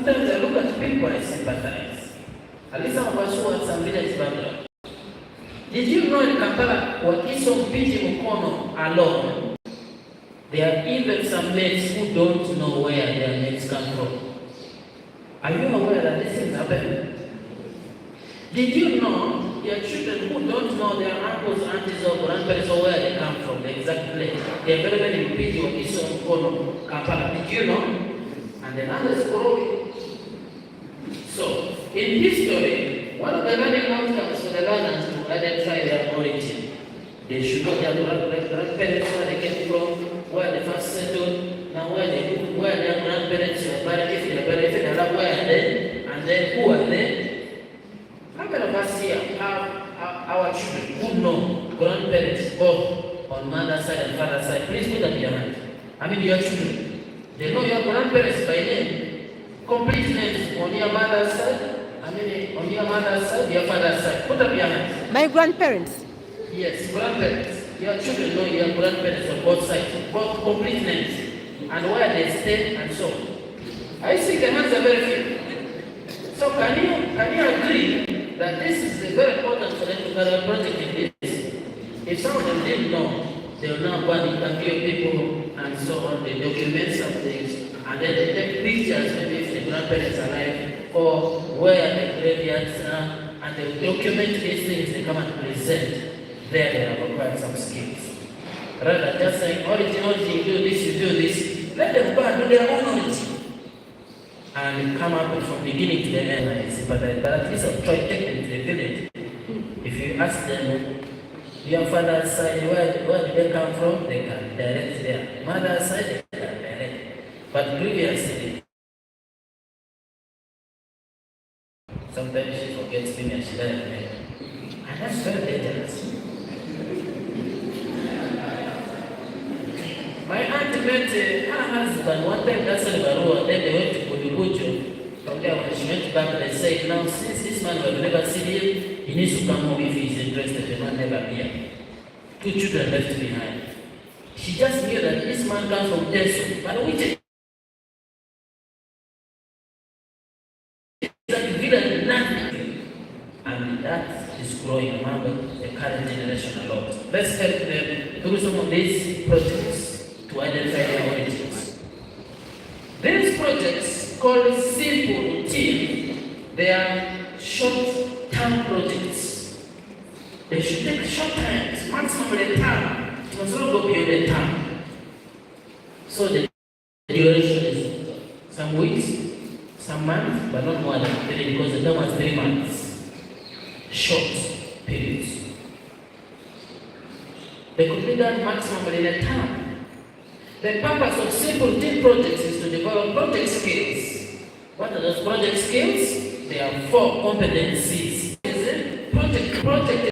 sometimes I look at people I sympathize. At least some of us who have some village background. Did you know in Kampala, Wakiso Piji Mukono alone, there are even some mates who don't know where their mates come from. Are you aware that this is happening? Did you know there are children who don't know their uncles, aunties, or grandparents or where they come from, the exact place? They are very many in Piji Wakiso Mukono, Kampala. Did you know? And then others growing. So, in history, one of the learning outcomes for the learners to identify their origin, they should know their grandparents, where they came from, where they first settled, now where their grandparents were buried, if they are buried, if they are where are they, and then who are they? How many of us here have our children who know grandparents both on mother's side and father's side? Please put up your hand. I mean your children. They know your grandparents by name. Complete names on your mother's side, on your mother's side, your father's side. Put up your hands. My grandparents. Yes, grandparents. Your children know your grandparents on both sides, both complete names, and where they stay and so on. I see the hands are very few. So can you agree that this is very important for them to carry a project in this? If some of them didn't know, they will now go and interview people and so on. They document some things. And then they take pictures, maybe if the grandparents are alive, or where the graveyards are, and they document these things, they come and present. There they have acquired some skills. Rather than just saying, origin, you do this, you do this, let them go and do their own origin. And come up from beginning to the end, I sympathize. But at least I'll try to take them to the village. If you ask them, your father's side, where did they come from? They can direct there. Mother's side, they can direct. But previously, sometimes she forgets me and she doesn't make. And that's very dangerous. My aunt met her husband one time, that's in Barua, then they went to Bujubuju. From there, when she went back, they said, now, since this man will never see him, he needs to come home if he is interested. The man never here. 2 children left behind. She just knew that this man comes from Tesu, but which and that is growing among the current generation a lot. Let's help them through some of these projects to identify their origins. These projects, called simple routine, they are short-term projects. They should take short times, maximum a term. It must not go beyond a term. So the duration is some weeks, some months, but not more than 3, because the term was 3 months. Short periods. They could be done maximum in a term. The purpose of simple routine projects is to develop project skills. What are those project skills? There are 4 competencies. Project.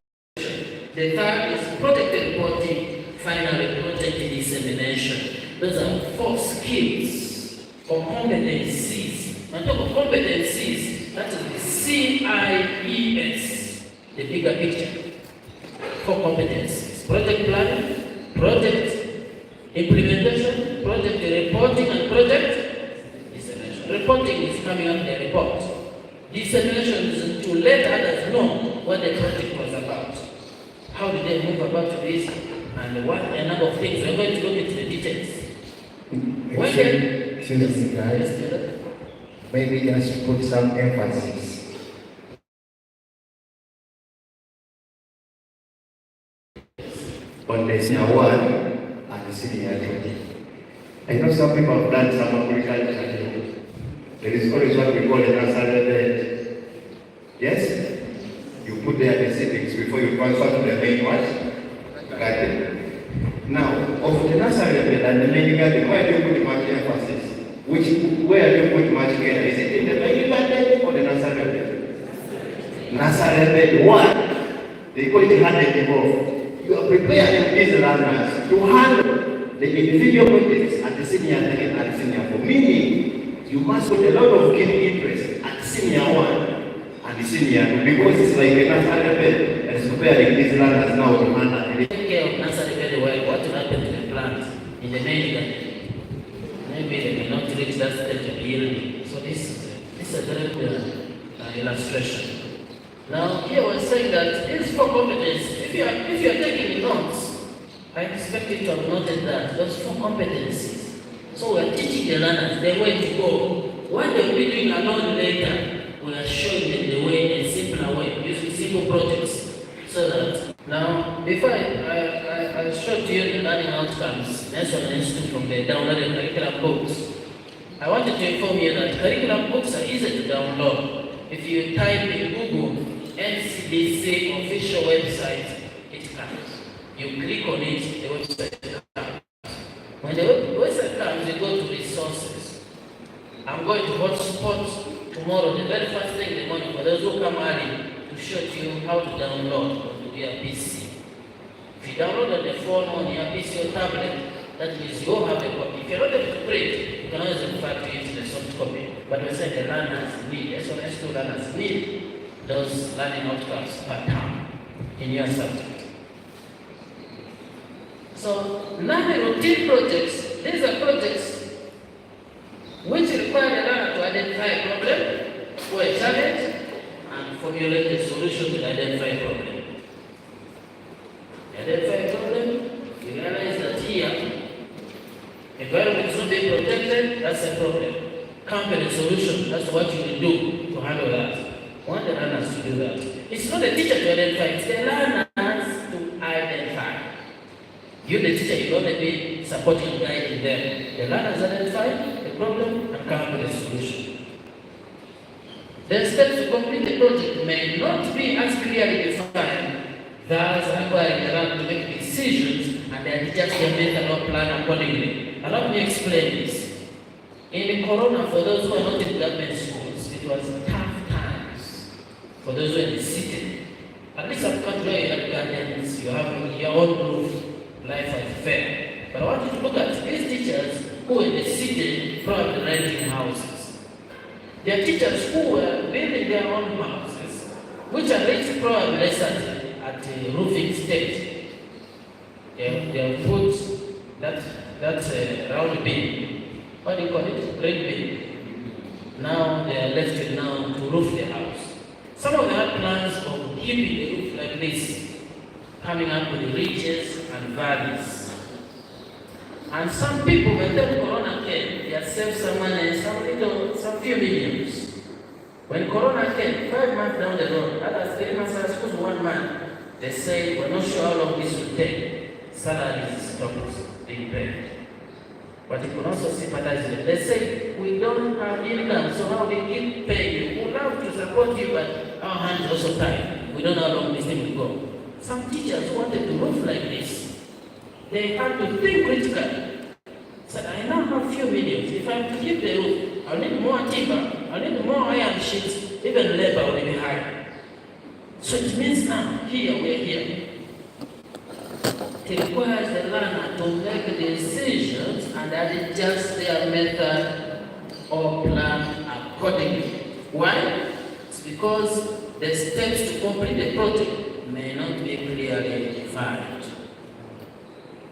The third is project reporting. Finally, project dissemination. Those are 4 skills or competencies. On top of competencies, that is the CIES. The bigger picture. 4 competencies: project planning, project implementation, project reporting, and project dissemination. Reporting is coming up the report. Dissemination is to let others know what the project was about. How did they move about this, and what a number of things. We're going to look into the details. Excuse me, guys. Maybe I should put some emphasis on the senior 1 and the senior 2. I know some people have done some agriculture. There is always what we call a nursery bed. Yes? You put there the seedlings before you transfer to the main what? Garden. Now, of the nursery bed and the main garden, where do you put much emphasis? Where do you put much care? Is it in the main garden or the nursery bed? Nursery bed 1. They call it handed above. You are preparing these learners to handle the individual projects at the senior level and senior 4. Meaning, you must put a lot of keen interest at senior 1 and the senior 2, because it's like a nursery bed that is preparing these learners now to handle the take care of nursery bed. What will happen to the plant in the main garden? Maybe they may not reach that stage of yielding. So this is a very good illustration. Now, here we're saying that these 4 competencies, if you are taking notes, I expect you to have noted that those 4 competencies. So we're teaching the learners the way to go. What they'll be doing alone later, we are showing them the way, a simpler way, using simple projects. So that now, before I show to you the learning outcomes, National Institute from the downloaded curriculum books, I wanted to inform you that curriculum books are easy to download. If you type in Google NCDC official website, it comes. You click on it, the website comes. When the website comes, you go to resources. I'm going to hotspot tomorrow, the very first thing in the morning, for those who come early, to show you how to download onto your PC. If you download on the phone, on your PC or tablet, that means you'll have a copy. If you're not able to print, you can always refer to it in a soft copy. But we said the learners need, S1, S2 learners need those learning outcomes per term in your subject. So, learning routine projects, these are projects which require the learner to identify a problem or a challenge and formulate a solution to identify a problem. Identify a problem, you realize that here, environment is not being protected, that's a problem. Company solution, that's what you will do to handle that. I want the learners to do that. It's not the teacher to identify, it's the learners to identify. You, the teacher, you only be supporting and guiding them. The learners identify the problem and come up with a solution. The steps to complete the project may not be as clearly defined, thus requiring the learner to make decisions and then just can make a plan accordingly. Allow me explain this. In the corona, for those who are not in government schools, it was tough times. For those who are in the city, at least I've got where you have guardians, you have your own roof, life is fair. But I want you to look at these teachers who in the city probably renting houses. There are teachers who were building their own houses, which are rated probably less at the roofing stage. They put that round beam. What do you call it? Red beam. Now they are left with now to roof the house. Some of them had plans of keeping the roof like this, coming up with ridges and valleys. And some people, when the corona came, they had saved some money, some few millions. When corona came, 5 months down the road, others 3 months, I suppose 1 month, they say, we're not sure how long this will take. Salaries stopped being paid. But you can also sympathize with them. They say, we don't have income, so how we keep paying you? We love to support you, but our hands are also tied. We don't know how long this thing will go. Some teachers wanted to roof like this. They had to think critically. Said, I now have few millions. If I'm to keep the roof, I'll need more timber, I'll need more iron sheets, even labor will be higher. So it means now, here we're here. It requires the learner to make decisions and adjust their method or plan accordingly. Why? It's because the steps to complete the project may not be clearly defined.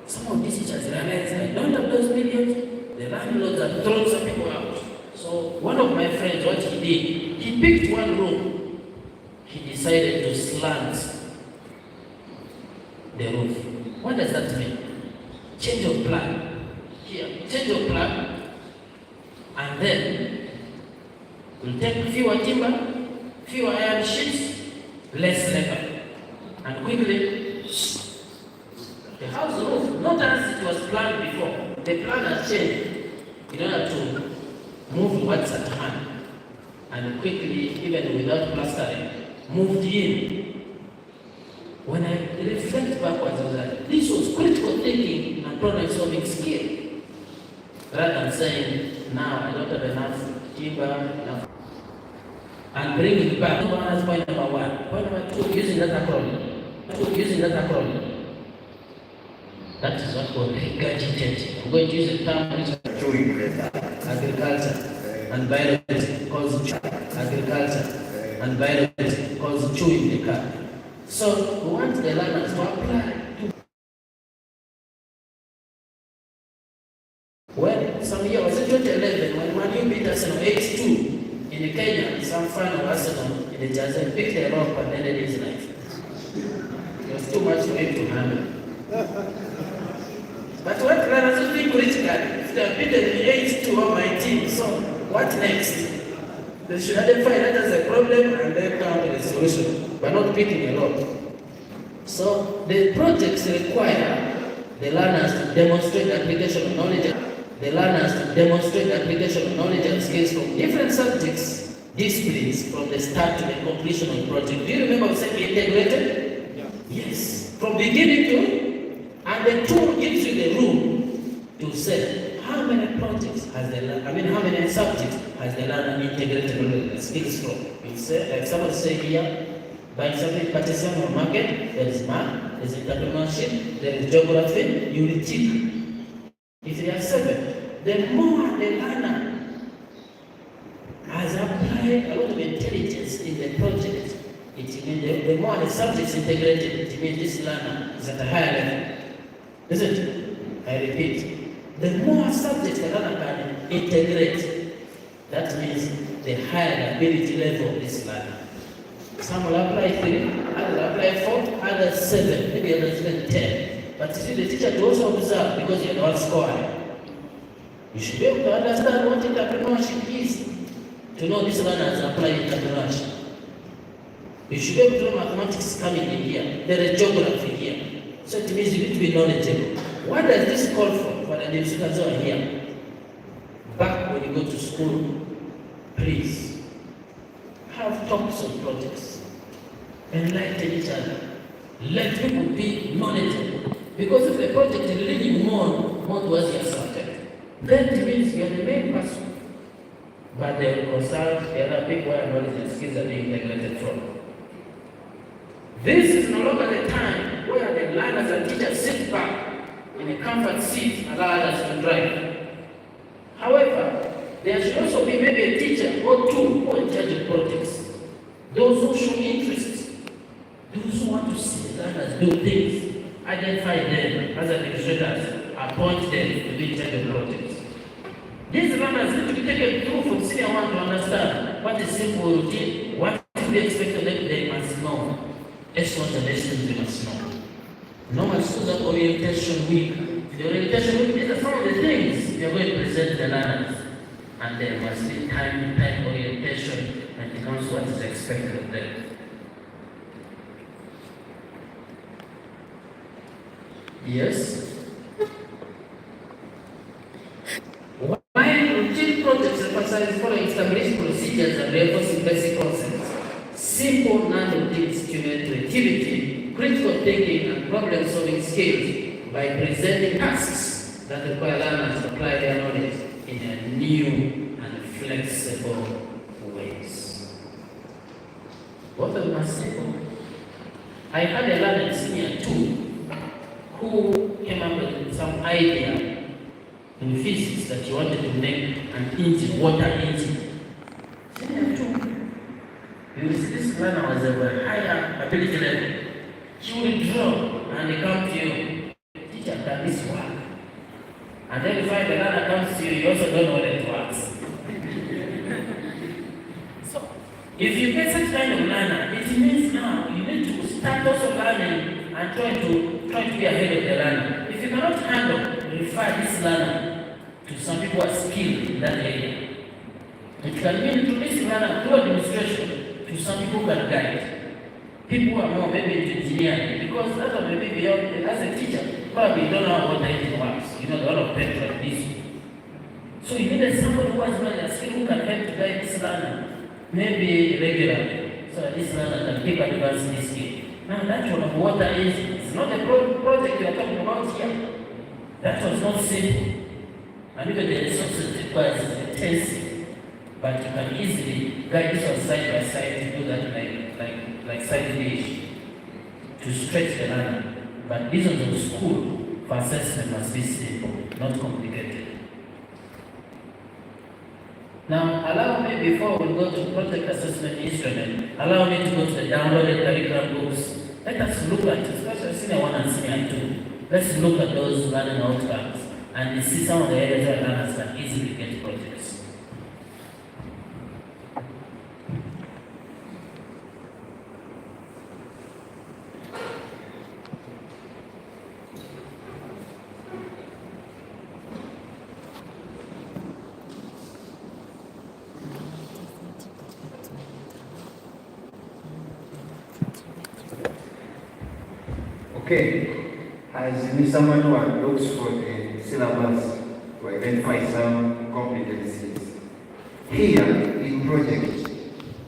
Some of these teachers realize I don't have those millions, the landlords have thrown some people out. So one of my friends, what he did, he picked one room, he decided to slant the roof. What does that mean? Change of plan. Here, change of plan. And then we'll take fewer timber, fewer iron sheets, less labor. And quickly, the house roof, not as it was planned before. The plan has changed in order to move what's at hand. And quickly, even without plastering, moved in. When I reflect backwards, I was like, this was critical thinking and problem-solving skill. Rather than saying, now I don't have enough timber, enough. And bring it back. That's point number 1. Point number 2, using that acronym. That is what called regurgitating. I'm going to use a term which is agriculture and biology calls agriculture and biology calls chewing the cud. So we want the learners to apply. When some year was 2011, when you beat us in 8-2 in Kenya, some fan of Arsenal in the jersey, picked them up and ended his life. It was too much for him to handle. But what does it mean politically? If they have beaten the 8-2 of my team, so what next? They should identify that as a problem and then come to the solution, but not beating a lot. So the projects require the learners to demonstrate the application of knowledge. The learners to demonstrate the application of knowledge and skills from different subjects, disciplines, from the start to the completion of the project. Do you remember saying integrated? Yeah. Yes. From beginning to, and the tool gives you the room to say how many projects has the learner, how many subjects has the learner integrated the skills from. You say, like someone say here, by something participation or market, there is math, there is entrepreneurship, there is geography, you will check. If they are 7, the more the learner has applied a lot of intelligence in the project, it means the more the subjects integrated, it means this learner is at a higher level. Isn't it? I repeat, the more subjects the learner can integrate, that means the higher ability level of this learner. Some will apply 3, others will apply 4, others 7, maybe others even 10. But still the teacher to also observe because you're not scoring. You should be able to understand what entrepreneurship is. To know this learner has applied entrepreneurship. You should be able to know mathematics coming in here. There is geography here. So it means you need to be knowledgeable. What does this call for the students who are here? Back when you go to school, please have talks on projects. Enlighten each other. Let people be knowledgeable. Because if the project is leading more towards your subject, then it means you're the main person. But they will consult the other people where knowledge and skills are being integrated from. This is no longer the time where the learners and teachers sit back in a comfort seat and allow others to drive. However, there should also be maybe a teacher or two who are in charge of projects. Those who show interest, those who want to see the learners do things, identify them as administrators, appoint them to be in charge of projects. These learners need to be taken through from senior 1 to understand what is simple routine, what is the expected them they must know. S1 and S2 they must know. Normal schools have orientation week. The orientation week, these are some of the things we are going to present to the learners. And there must be time orientation and becomes what is expected of them. Yes. While routine projects emphasize following established procedures and reinforcing basic concepts, simple non-routine stimulate creativity, critical thinking, and problem-solving skills by presenting tasks that require learners to apply their knowledge in a new and flexible ways. Both of them are simple. I had a learner in senior 2 who came up with some idea in physics that you wanted to make an engine, water engine. Senior 2. You will see this learner was of a higher ability level. She will draw and they come to you. Teacher, can this work? And then you find the learner comes to you, you also don't know that it works. So, if you get such kind of learner, it means now you need to start also learning and trying to be ahead of the learner. If you cannot handle, refer this learner to some people who are skilled in that area. It can be introduce the learner through administration to some people who can guide. People who are more maybe into engineering, because that one maybe beyond, as a teacher, probably you don't know how the engine works. You know, a lot of petrol like this. So you need somebody who has knowledge and skill who can help to guide this learner, maybe regularly, so that this learner can keep advancing this skill. Now that one of water is not a project you are talking about here. That was not simple. And even the resources requires intensive. But you can easily guide this one side by side to do that like side dish to stretch the learner. But these ones of school for assessment must be simple, not complicated. Now, allow me, before we go to project assessment instrument, allow me to go to the downloaded curriculum books. Let us look at, especially senior 1 and senior 2, let's look at those learning outcomes and see some of the areas where learners can easily get projects. Okay, as Mr. Manuel looks for the syllabus to identify some competencies, here in project,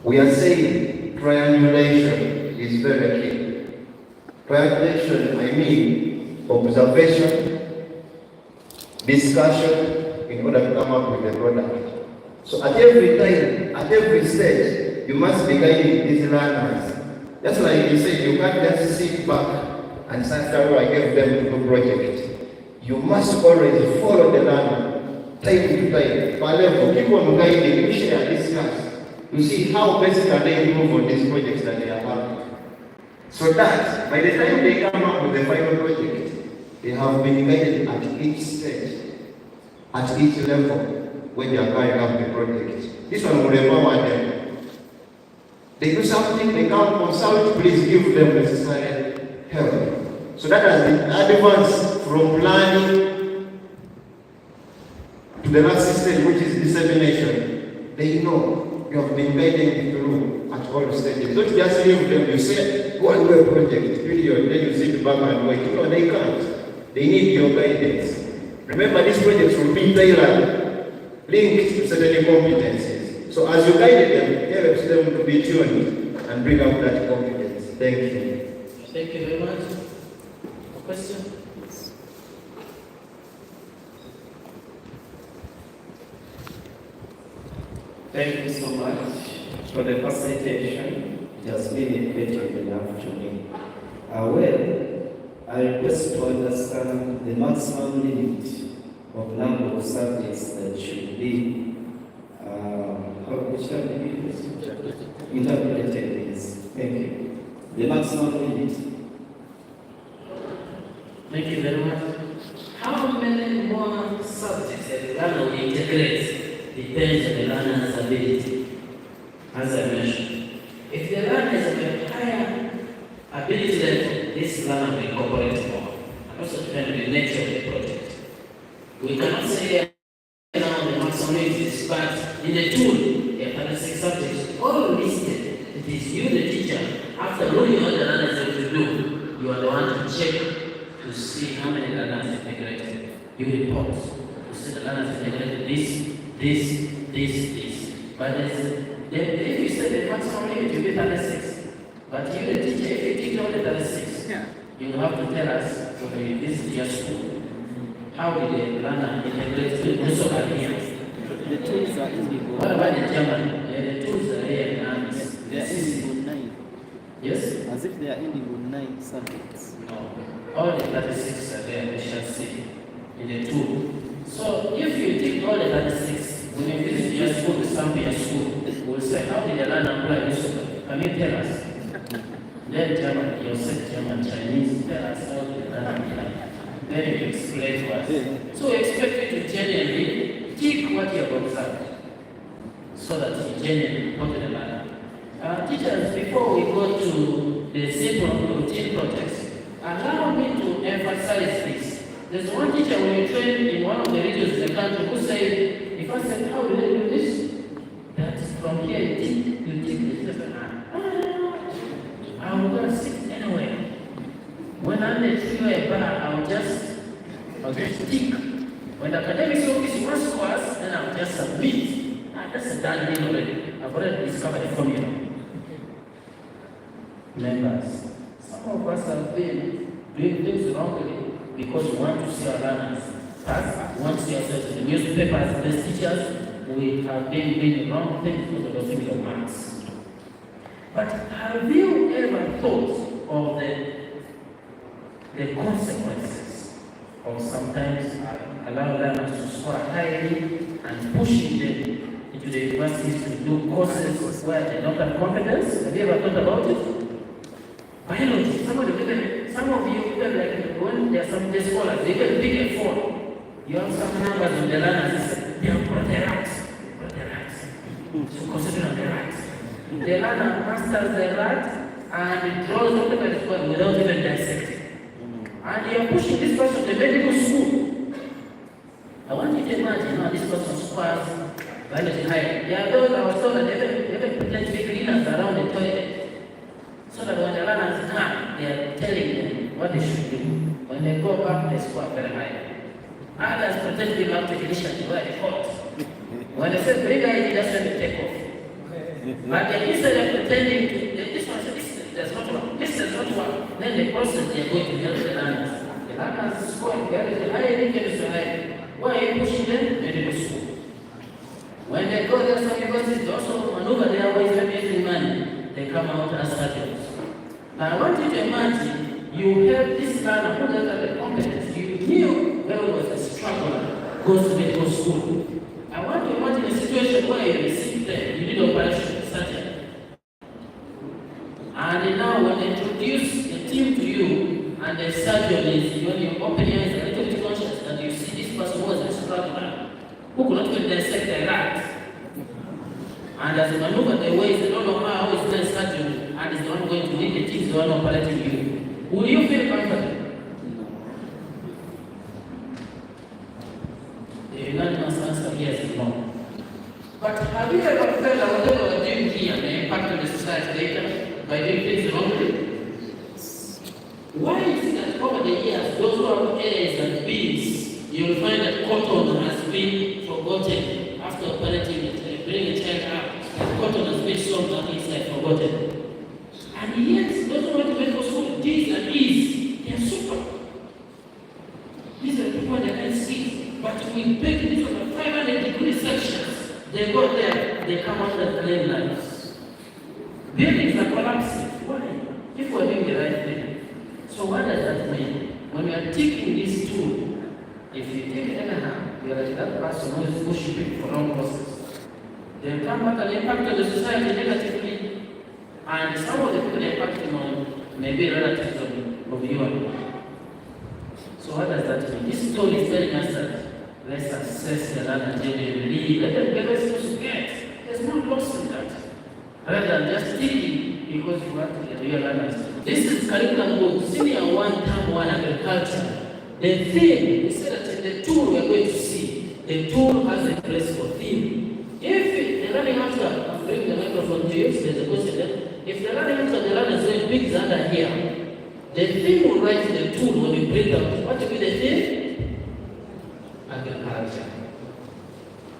we are saying triangulation is very key. Triangulation, I mean observation, discussion, in order to come up with a product. So at every time, at every stage, you must be guiding these learners. Just like you said, you can't just sit back and start I gave them to do project. You must always follow the learner, time to time, per level, keep on guiding, share, discuss. You see how best can they improve on these projects that they are having. So that by the time they come up with the final project, they have been guided at each stage, at each level when they are carrying out the project. This one will empower them. They do something, they come consult, please give them necessary help. So that has been advanced from planning to the last stage, which is dissemination. They know you have been guiding through at all stages. Don't just leave them, you say, go and do a project, period, then you sit back and wait. No, they can't. They need your guidance. Remember, these projects will be tailored, linked to certain competencies. So as you guide them, it helps them to be tuned and bring out that competence. Thank you. Thank you very much. A question? Thank you so much for the facilitation. It has been effective enough to me. I request to understand the maximum limit of number of subjects that should be interpreted is. Thank you. The maximum limit. Thank you very much. How many more subjects that the learner will integrate depends on the learner's ability. As I mentioned, if the learner is of a higher ability level, this learner will incorporate more. And also depend on the nature of the project. We cannot say now the maximum limit is, but in the tool, there are 36 subjects, all listed. It is you, the teacher, after knowing what the learner is able to do, you are the one to check to see how many learners integrated. You report to see the learners integrated this. But if you say the maximum limit, you be 36. But you, the teacher, if you teach all the 36, you have to tell us, okay, this is your school. How did the learner integrate the also here? The tools are indigo. What about the German? The tools are here and they are indigo 9. Yes? As if they are indigo 9 subjects. No. All the 36 are there, we shall see in the tool. So if you take all the 36, when you visit your school, some your school, we'll say, how did the learner apply this? Can you tell us? Then German, you said German, Chinese, tell us how the learner apply. Then you explain to us. So we expect you to genuinely take what you have observed so that you genuinely go to the learner. Teachers, before we go to the simple routine projects, allow me to emphasize this. There's one teacher when you train in one of the regions in the country who said, if I said, how do they do this? That from here you take this. I'm going to sit anywhere. When I'm in the bar, I'll just tick. When the academic office wants class, then I'll just submit. That's a done thing already. I've already discovered the formula. Members, some of us have been doing things wrongly because we want to see our learners. As we want to see ourselves in the newspapers, as teachers, we have been doing wrong things because of those things of marks. But have you ever thought of the consequences of sometimes allowing learners to score highly and pushing them into the universities to do courses where they don't have confidence? Have you ever thought about it? Biology, some of you even like when there are some scholars, they can pick a phone. You have some numbers on the learners, they have got the rats. So concentrate on the rats. The learner masters the rat and draws whatever is going without even dissecting. And you are pushing this person to medical school. I want you to imagine how this person scores biology high. There are those I was told that they even pretend to be cleaners around the toilet. So that when the learners come, they are telling them, what they should do. When they go back, they score very high. Others pretend to have technicians where they fought. When they say bring ID, that's when they take off. But instead of pretending to, this one says, this does not work, this does not work, then the process they are going to help the learners. The learners score, there is a high income so high. Why are you pushing them? They do school. When they go there, some universities they also maneuver their ways when making money. They come out as surgeons. Now I want you to imagine you have this learner who doesn't have the competence. You knew there was a struggle, goes to medical school. I want to imagine a situation where you receive them, you need operation surgery. And now when they introduce the team to you and the surgeon is, when you open your eyes a little bit conscious that you see this person was a struggler who could not even dissect the rat. And as you maneuver the ways, they don't know how is the surgeon and is the one going to lead the team, the one operating you. Will you feel comfortable? The unanimous answer here is no. But have you ever felt that whatever we're doing here may impact on the society later by doing things wrongly? Why is it that over the years, those who have A's and B's, you'll find that cotton has been forgotten after operating it, bring a child out, and cotton has been sold on inside, forgotten. And yet, those who want to medical school, D's and E's, they are super. These are people that can see, but we beg these over 500-degree sections. They go there, they come out as plain lives. Buildings are collapsing. Why? If we're doing the right thing. So what does that mean? When we are taking this tool, if you take it anyhow, you are like that person who is pushing people for wrong causes. They come back and impact on the society negatively. And some of the people they impact on may be relatives of you and me. So what does that mean? This tool is telling us that let's assess the learner genuinely. Let them get what they're supposed to get. There's no loss in that. Rather than just thinking because you want to get real learners. This is curriculum book, senior 1, term 1 agriculture. The theme, we said that in the tool we are going to see, the tool has a place for theme. If the learning after, I'm bringing the microphone to you, so there's a question there. If the learning after the learner is going big under here, the theme will write in the tool when we bring out. What will be the theme? Agriculture.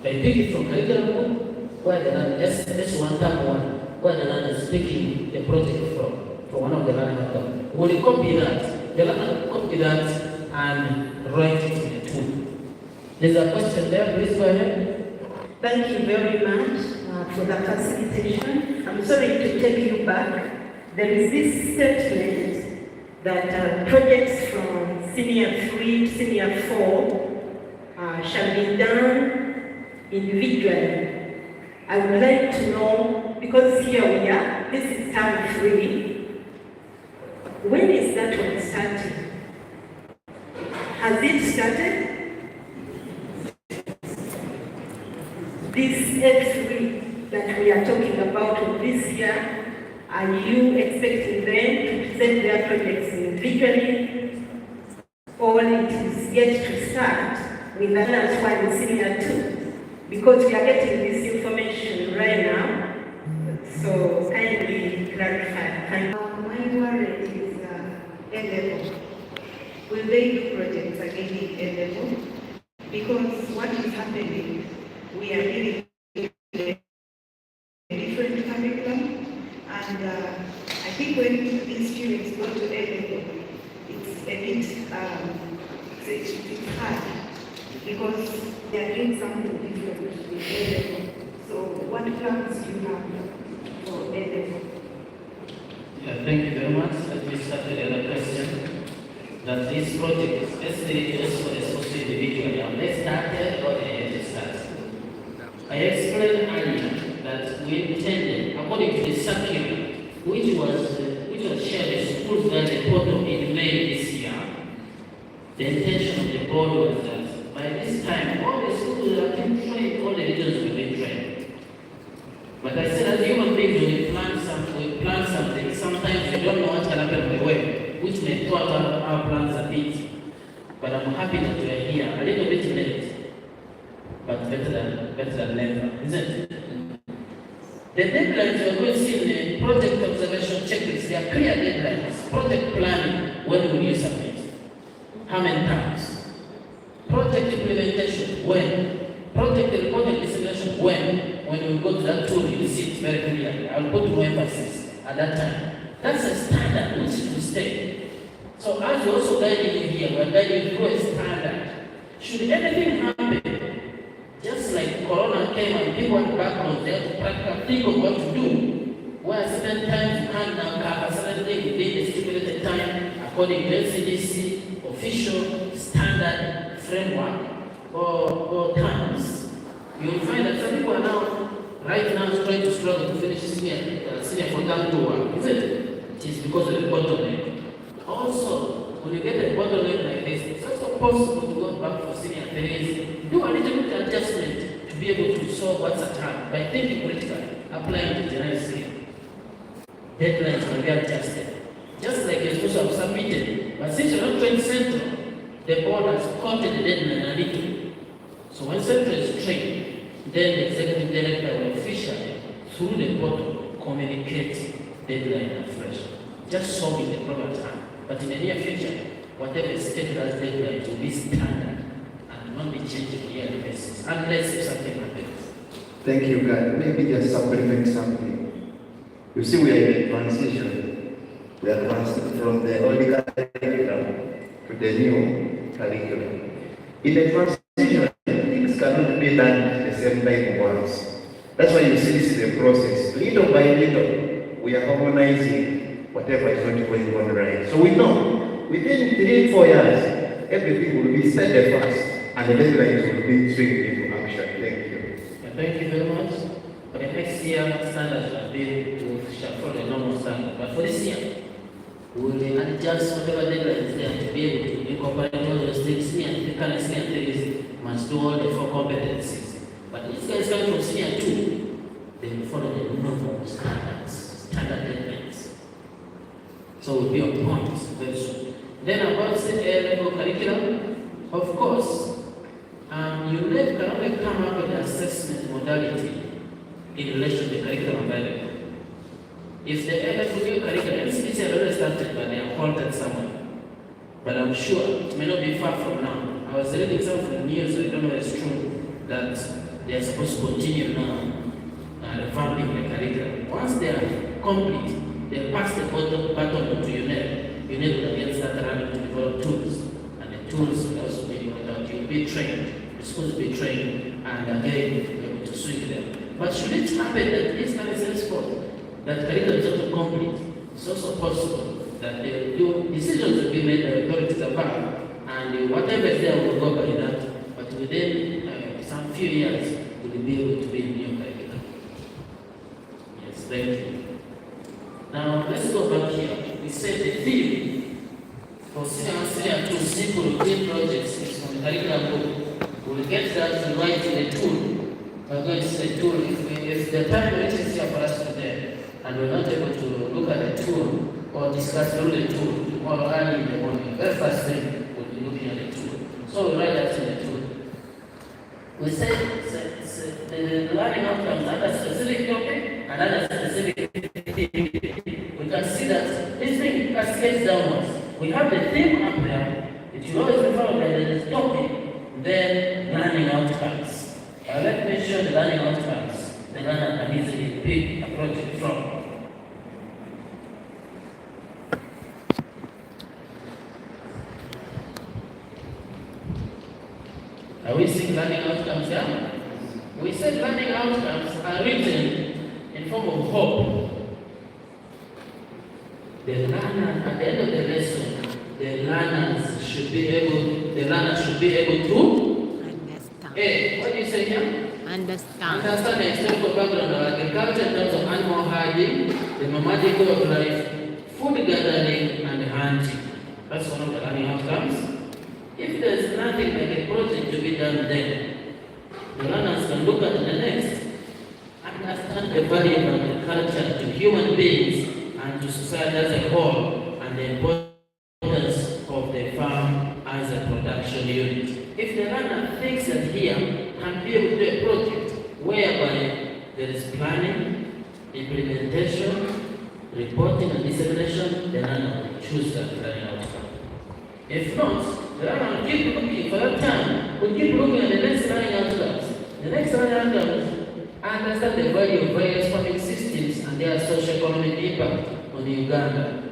They pick it from curriculum book, where the learner, S1, term 1, where the learner is picking the project from one of the learning. Will you copy that? The learner will copy that and write it in the tool. There's a question there, please go ahead. Thank you very much for the facilitation. I'm sorry to take you back. There is this statement that projects from senior 3 to senior 4 shall be done individually. I would like to know, because here we are, this is term 3. When is that one starting? Has it started? This F3 that we are talking about of this year, are you expecting them to present their projects individually, or it is yet to start with the last one senior 2? Because we are getting this information right now, so kindly clarify. Thank you. My worry is A-level. Will they do projects again in A-level? Because what is happening, we are dealing with a different curriculum, and I think when these students go to A-level, it's a bit it's hard, because they are doing something different with A-level. So what plans do you have for A-level? Yeah, thank you very much. Let me start with the other question. That this project, let's say it's associated individually, let's start there or they start. I explained earlier that we intended, according to the circular, which was shared with schools by the board in May this year, the intention of the board was that by this time, all the schools that have been trained, all the leaders will be trained. But I said, as human beings, when we plan something, sometimes we don't know what can happen on the way, which may thwart our plans a bit. But I'm happy that we are here, a little bit late, but better than never, isn't it? The deadlines we are going to see in the project observation checklist, they are clear deadlines. Project planning, when will you submit? How many times? Project implementation, when? Project reporting dissemination, when? When you go to that tool, you see it very clearly. I will put no emphasis at that time. That's a standard which is to stay. So as we also guiding you here, we're guiding you through a standard. Should anything happen, just like Corona came and people went backwards, they have to practically think of what to do. Where certain times you can't now cover certain things within the stipulated time according to NCDC official standard framework or terms. You will find that some people are now, right now, trying to struggle to finish senior for that work. Is it? It is because of the bottleneck. Also, when you get a bottleneck like this, it's also possible to go back for senior phase, do a little bit of adjustment to be able to solve what's at hand by thinking critically, applying to general scheme. Deadlines can be adjusted. Just like you're supposed to have submitted, but since you're not trained central, the board has quoted the deadline a little. So when central is trained, then the executive director will officially, through the portal, communicate deadline afresh, just solving the problem at hand. But in the near future, whatever is stated as deadline will be standard and not be changed on a yearly basis, unless if something happens. Thank you, God. Maybe just supplement something. You see, we are in transition. We are transitioning from the old curriculum to the new curriculum. In the transition, things cannot be done at the same time once. That's why you see this is a process. Little by little, we are harmonizing whatever is not going on right. So we know within 3-4 years, everything will be set fast and the deadlines will be swinged into action. Thank you. Thank you very much. For the next year, standards will be to follow the normal standard. But for this year, we will adjust whatever deadline is there to be able to incorporate all those things. The current senior 3 must do all the 4 competencies. But these guys coming from senior 2, they will follow the normal standards, standard deadlines. So we'll be on point very soon. Then about the A-level curriculum, of course, you can only come up with an assessment modality in relation to the curriculum available. If the A-level curriculum, NCDC had already started, but they are halted somewhere. But I'm sure it may not be far from now. I was reading some from the news, I don't know if it's true, that they are supposed to continue now revamping the curriculum. Once they are complete, they pass the baton to UNED. UNED will again start running to develop tools. And the tools will also be developed. You'll be trained. You're supposed to be trained and again be able to swing them. But should it happen that this kind of sport, that curriculum is not complete, it's also possible that decisions will be made by authorities above, and whatever is there will go by that. But within some few years, we will be able to be in new curriculum. Yes, thank you. Now let's go back here. We said the theme for senior 2 simple routine projects is from the curriculum book. We'll get that to write in the tool. We're going to say tool if the time reaches here for us today and we're not able to look at the tool or discuss through the tool tomorrow early in the morning, very first thing we'll be looking at the tool. So we write that in the tool. We say the learning outcomes under specific topic and under specific theme. We can see that this thing cascades downwards. We have the theme up there. It should always be followed by the topic, then learning outcomes. Let me show the learning outcomes the learner can easily pick a project from. Are we seeing learning outcomes here? We said learning outcomes are written in form of hope. The learner, at the end of the lesson, the learner should be able to understand. What do you say here? Understand the historical background of agriculture in terms of animal herding, the nomadic way of life, food gathering, and hunting. That's one of the learning outcomes. If there's nothing like a project to be done then, the learners can look at the next, understand the value of agriculture to human beings and to society as a whole, and the importance of the farm as a production unit. If the learner thinks that here can be able to do a project whereby there is planning, implementation, reporting and dissemination, the learner will choose that learning outcome. If not, the learner will keep looking for that time, will keep looking at the next learning outcomes. The next learning outcomes understand the value of various farming systems and their socio-economic impact on Uganda.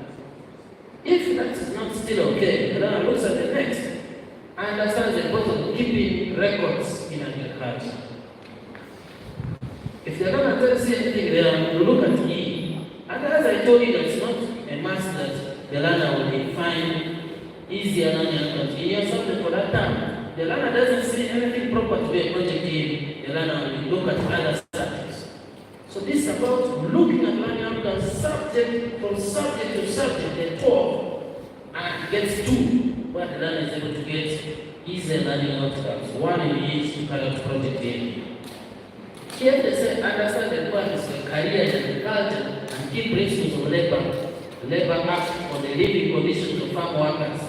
If that is not still okay, the learner looks at the next and understands the importance of keeping records in agriculture. If the learner tells you anything there, you look at E. And as I told you, that's not a must that the learner will define easier learning outcomes. You have something for that time. The learner doesn't see anything proper to be a project in, the learner will look at other subjects. So this is about looking at learning outcomes subject from subject to subject, the 12, and gets 2, where the learner is able to get easier learning outcomes, 1 in each to carry out project in. Here they say understand the requirements of career in agriculture and key principles of labor act for the living conditions of farm workers.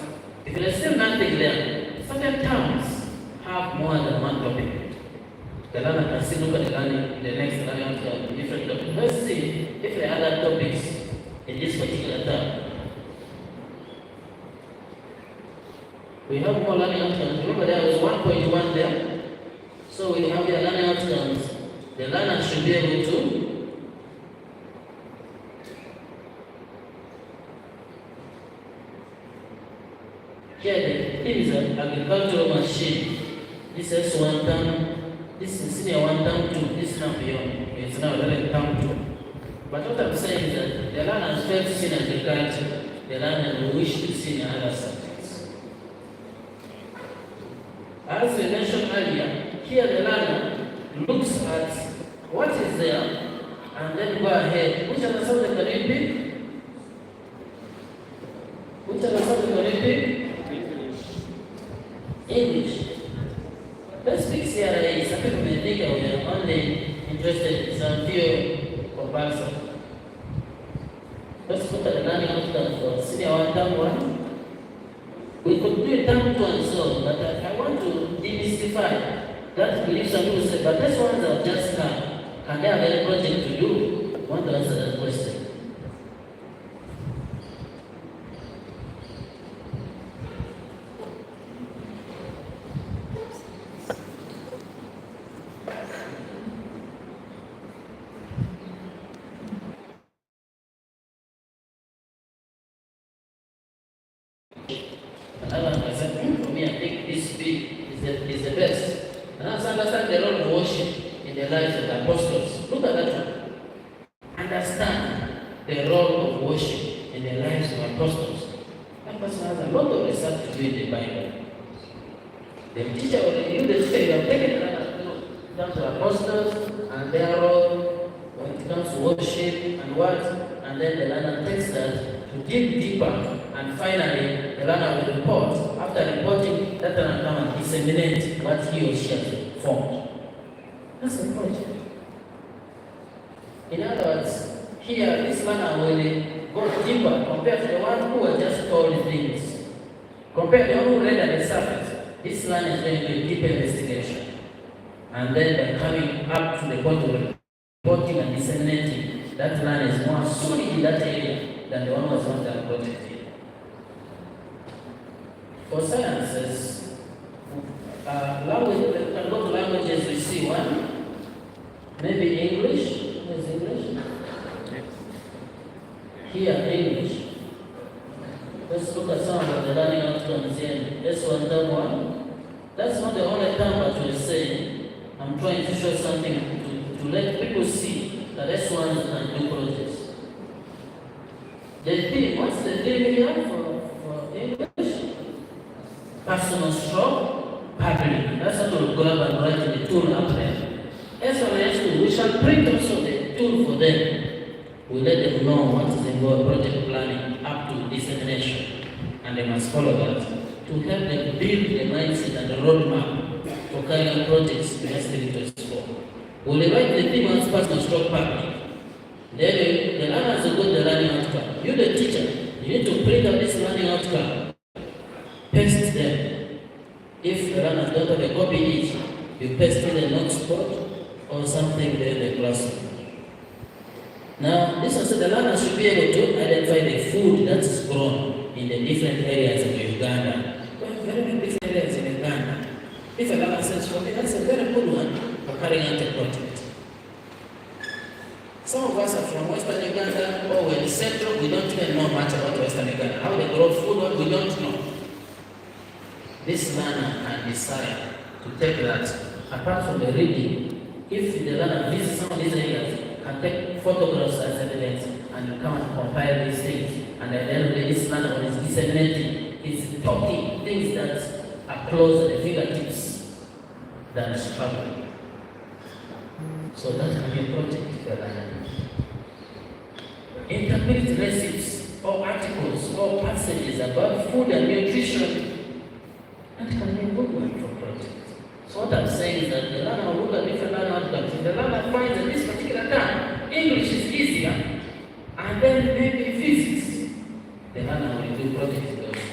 If there's still nothing there, certain towns have more than one topic. The learner can still look at the next learning outcome, different topics. Let's see if there are other topics in this particular term. We have more learning outcomes. Remember there was 1.1 there. So we have the learning outcomes. The learner should be able to here the thing is an agricultural machine. This is 1 term, this is senior 1 term 2, this is now beyond. It's now really term 2. But what I'm saying is that the learner is failed to see in agriculture, the learner will wish to see in other subjects. As we mentioned earlier, here the learner looks at what is there and then go ahead. Which other subject can you pick? Which other subject can you pick? English. Let's pick CRA. Some people may think we are only interested in some few comparisons. Let's look at the learning outcomes for senior 1 term 1. We could do a term 2 and so on, but I want to demystify that belief. Some people say, but these ones have just come. Can they have any project to do? I want to answer that question. Another one said, for me, I think this bit is the best. And I understand the role of worship in the lives of the apostles. Look at that one. Understand the role of worship in the lives of apostles. That person has a lot of research to do in the Bible. The teacher will you the say, you have taken down to apostles and their role when it comes to worship and what, and then the learner takes that to dig deeper, and finally the learner will report. After reporting, that learner come and disseminate what he or she has formed. That's the project. In other words, here this learner will go deeper compared to the one who was just told things. Compared to the one who read at the surface, this learner is going to do a deeper investigation. And then by coming up to the point of reporting and disseminating, that learner is more solid in that area than the one who was not that project here. For sciences, language, we can go to languages, we see one. Maybe English. Where's English? Here, English. Let's look at some of the learning outcomes here. This one, term 1. That's not the only term that we're saying. I'm trying to show something to let people see that this one can do projects. The theme, what's the theme here for English? Personal stroke, public. That's what we'll grab and write in the tool up there. SOS, we shall print also the tool for them. We let them know what is involved project planning up to dissemination. And they must follow that to help them build the mindset and the roadmap for carrying out projects in S324. We'll write the theme as personal stroke public. Then the learners will get the learning outcome. You, the teacher, you need to print out this learning outcome. Paste them. If the learners don't have a copy each, you paste in a note spot or something there in the classroom. Now, this also the learner should be able to identify the food that is grown. in the different areas of Uganda. We have very many different areas in Uganda. If a learner says, for me, that's a very good one for carrying out a project. Some of us are from Western Uganda, or we're in Central, we don't even know much about Western Uganda. How they grow food, we don't know. This learner can decide to take that, apart from the reading, if the learner visits some of these areas, can take photographs as evidence, and come and compile these things. And at the end of the day, this learner, when he's disseminating, is talking things that are close to the fingertips than struggling. So that can be a project for learning. Interpret recipes or articles or passages about food and nutrition. That can be a good one for projects. So what I'm saying is that the learner will look at different learning outcomes. If the learner finds at this particular time English is easier, and then maybe physics, the learner will do projects those.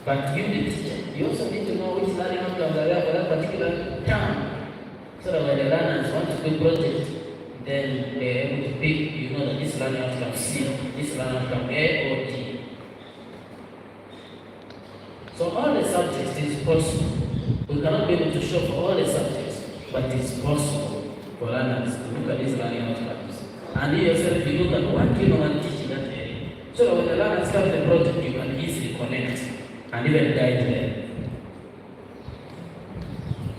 But you, the teacher, you also need to know which learning outcomes are there for that particular term. So that when the learners want to do project, then they're able to pick, you know, that this learning outcome C, this learning outcome A or D. So all the subjects is possible. We cannot be able to show for all the subjects, but it's possible for learners to look at these learning outcomes. And you yourself, you look at what you know and teach in that area. So that when the learners start the project, you can easily connect and even guide them.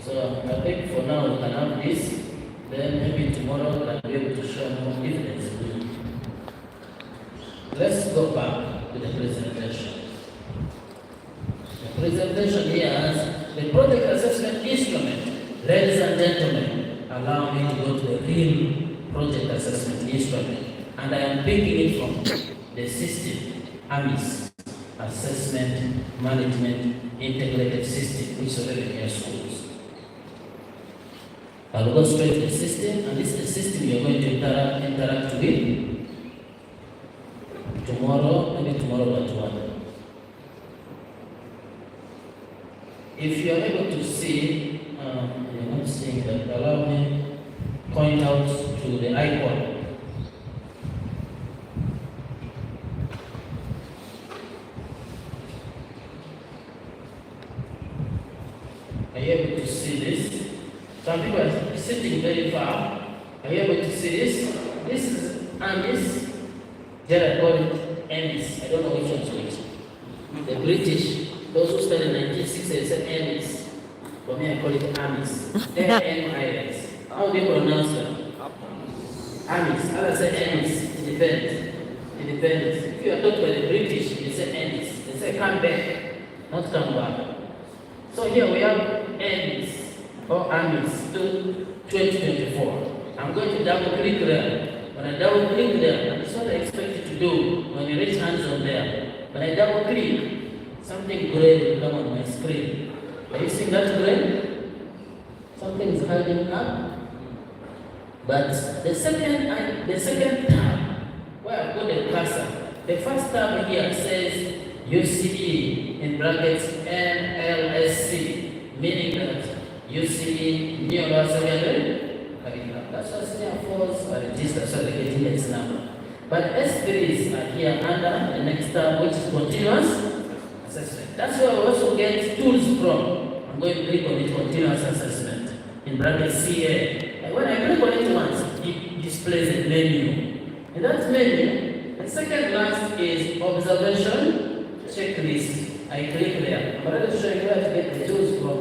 So I think for now we can have this, then maybe tomorrow we can be able to show more evidence. Let's go back to the presentation. The presentation here has the project assessment instrument. Ladies and gentlemen, allow me to go to the real project assessment instrument. And I am picking it from the system, AMIS, Assessment Management Integrated System, which is already in your schools. I will go straight to the system, and this is the system you are going to interact with tomorrow, maybe tomorrow or tomorrow. If you are able to see, you're not seeing that, allow me to point out to the icon. Are you able to see this? Some people are sitting very far. Are you able to see this? This is AMIS. There I call it AMIS. I don't know which one's which. The British, those who studied in 1960, they said AMIS. For me, I call it AMIS. AMIS. How do you pronounce that? AMIS. Others say AMIS. It depends. It depends. If you are taught by the British, they say AMIS. They say come back, not come back. So here we have AMIS. Or AMIS to 2024. I'm going to double click there. When I double click there, that's what I expect you to do when you raise hands on there. When I double click, something gray will come on my screen. Are you seeing that gray? Something is hiding up. But the second tab, where I put the cursor, the first tab here says UCE in brackets NLSC, meaning that UCE, New Secondary Curriculum. That's what senior force are registered, so they get its number. But S3s are here under the next tab, which is continuous assessment. That's where we also get tools from. I'm going to click on it, continuous assessment, in brackets CA. And when I click on it once, it displays a menu. In that menu, the second last is observation checklist. I click there. I'm already showing you where to get the tools from.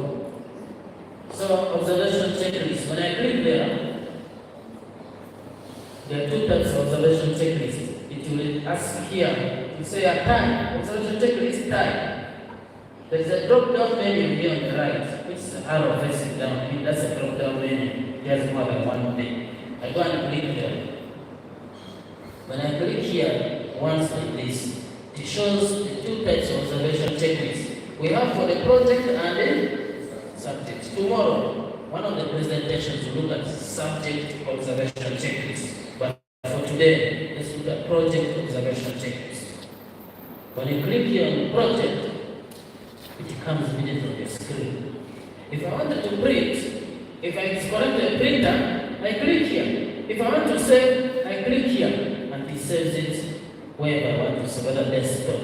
So, observation checklist. When I click there are two types of observation checklist. It will ask here, you say a time, observation checklist time. There is a drop-down menu here on the right, which is an arrow facing down. I mean, that's a drop-down menu. It has more than one thing. I go and click there. When I click here, once like this, it shows the two types of observation checklist. We have for the project and the subject. Tomorrow, one of the presentations will look at subject observation checklist. But for today, let's look at project observation checklist. When you click here on the project, it comes immediately on your screen. If I wanted to print, if I disconnect the printer, I click here. If I want to save, I click here, and it saves it where I want to see whether desktop,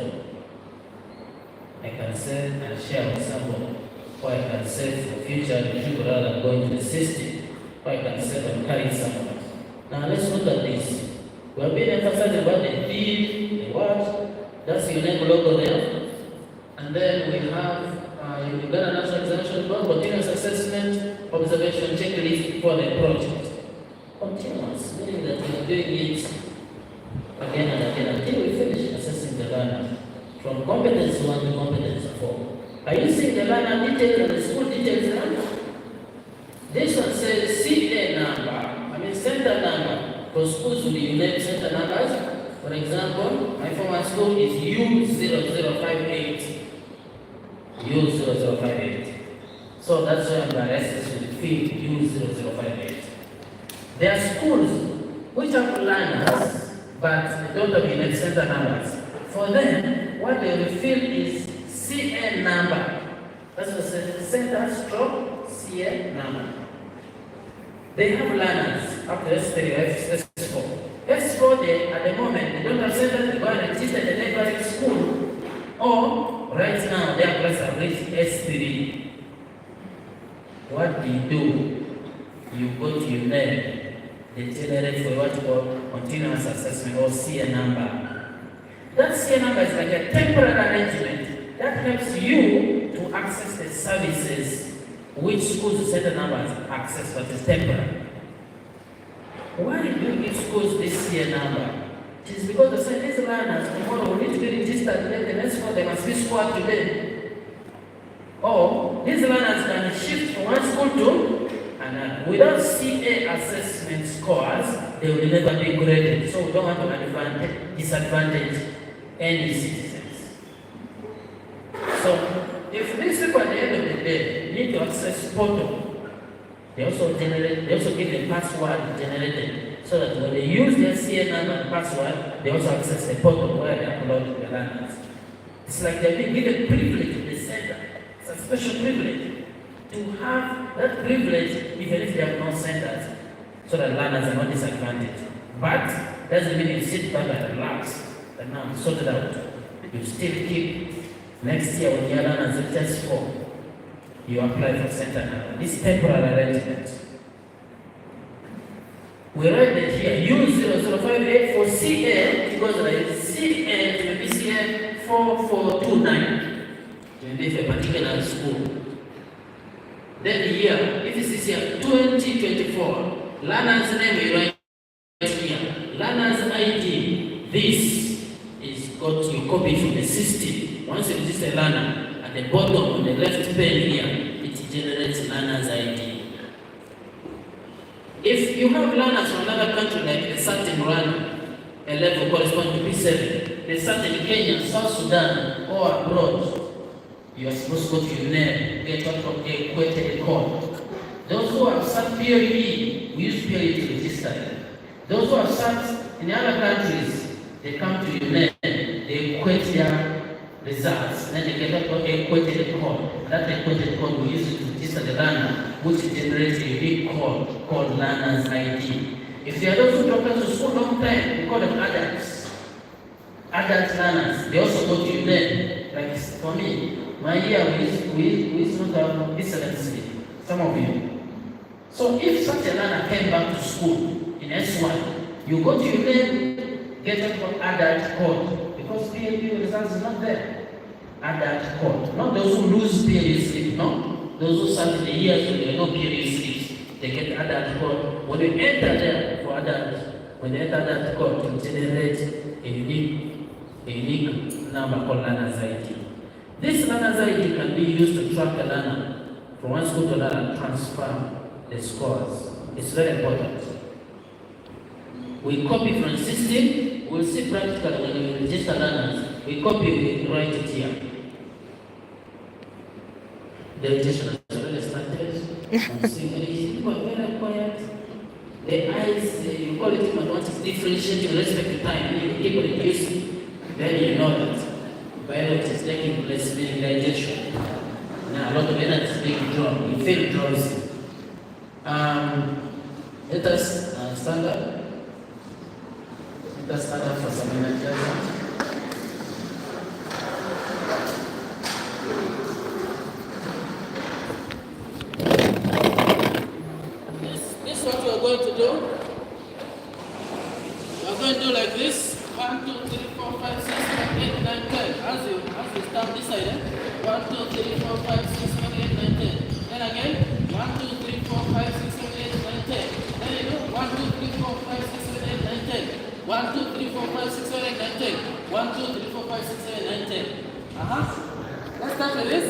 I can save and share with someone, or I can save for future retrieval rather than going to the system, or I can save and carry someone. Now let's look at this. We have been emphasizing about the feed, the what, that's your name logo there. And then we have Uganda National Examination Board continuous assessment, observation checklist for the project. Continuous, meaning that we are doing it again and again until we finish assessing the learner from competence 1 to competence 4. Are you seeing the learner details and the school details now? This one says CA number, center number. For schools will be unique center numbers. For example, my former school is U0058. U0058. So that's why I'm arrested with the field U0058. There are schools which have learners, but they don't have unique center numbers. For them, what they will fill is CA number. That's what it says, center stroke CA number. They have learners up to S3, S4. S4, they, at the moment, they don't have centers to go and register the neighboring school. Or, right now, their class have reached S3. What do? You go to your name, they generate for what you call continuous assessment or CA number. That CA number is like a temporary arrangement that helps you to access the services which schools center numbers access, but is temporary. Why do you give schools this CA number? It is because they say these learners tomorrow will need to be registered today, the next one they must be scored today. Or these learners can shift from one school to another. Without CA assessment scores, they will never be graded. So we don't want to disadvantage any citizens. So if these people at the end of the day need to access portal, they also give a password generated so that when they use their CA number and password, they also access the portal where they upload the learners. It's like they're being given privilege in the center. It's a special privilege to have that privilege even if they have no centers, so that learners are not disadvantaged. But doesn't mean you sit back and relax and now sort it out. You still keep next year when your learners are test 4, you apply for center number. This temporary arrangement. We write that here, U0058 for CA, because like CA to be CA 4429 to be a particular school. Then the year, if this is here, 2024, learner's name we write here, learner's ID, this is got your copy from the system. Once you register a learner, at the bottom on the left pane here, it generates learner's ID. If you have learners from another country like the certain Rwanda, a level corresponding to P7, the certain Kenya, South Sudan, or abroad, you are supposed to go to your name, get what from the equated code. Those who have sat POE, we use POE to register them. Those who have sat in other countries, they come to your name, they equate their results, then they get what equated code. That equated code we use it to register the learner, which generates a unique code called learner's ID. If they are those who dropped out of school long time, we call them adults. Adult learners, they also go to your name. Like for me, my year we used not have excellency, some of you. So if such a learner came back to school in S1, you go to your name, get it for adult code, because PhD results is not there. Adult code. Not those who lose PhD slip, no. Those who start in the years when there are no PhD slips, they get adult code. When you enter there for adults, when they enter that code, it generates a unique number called learner's ID. This learner's ID can be used to track the learner from one school to another and transfer the scores. It's very important. We copy from the system. We'll see practically when we register learners. We copy, we write it here. The registration has already started. I'm seeing people are very quiet. The eyes, you call it mathematics differentiating with respect to time. You keep reducing. Then you know that biology is taking place, meaning digestion. Now a lot of energy is being drawn. You feel drowsy. Let us stand up. That's other for some energizer. This is what we are going to do. We are going to do like this. 1, 2, 3, 4, 5, 6, 7, 8, 9, 10. As you start this side, 1, 2, 3, 4, 5, 6, 7, 8, 9, 10. Then again, 1, 2, 3, 4, 5, 6, 7, 8, 9, 10. Then you do 1, 2, 3, 4, 5, 6, 7, 8, 9, 10. 1, 2, 3, 4, 5, 6, 7, 8, 9, 10. 1, 2, 3, 4, 5, 6, 7, 8, 9, 10. Let's start with this.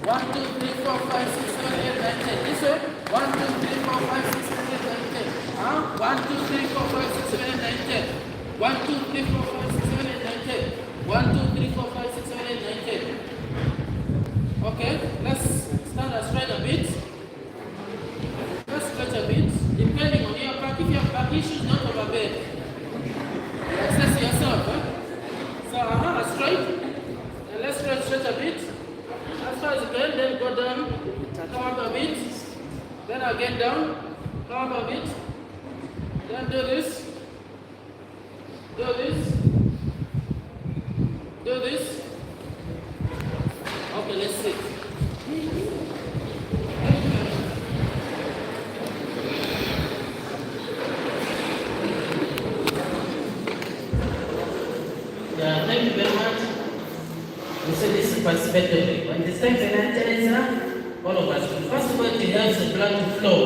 1, 2, 3, 4, 5, 6, 7, 8, 9, 10. This way. 1, 2, 3, 4, 5, 6, 7, 8, 9, 10. 1, 2, 3, 4, 5, 6, 7, 8, 9, 10. 1, 2, 3, 4, 5, 6, 7, 8, 9, 10. 1, 2, 3, 4, 5, 6, 7, 8, 9, 10. Okay, let's stand and stretch a bit. Let's stretch a bit. Depending on your back, if you have back issues, not overbend. Access yourself. So, straight. And let's stretch a bit. As far as you can, then go down, come up a bit. Then again down, come up a bit. Then do this. Do this. Do this. Okay, let's sit. Yeah, thank you very much. We say this is participatory. When this time energizer, all of us, first of all, it helps the blood to flow.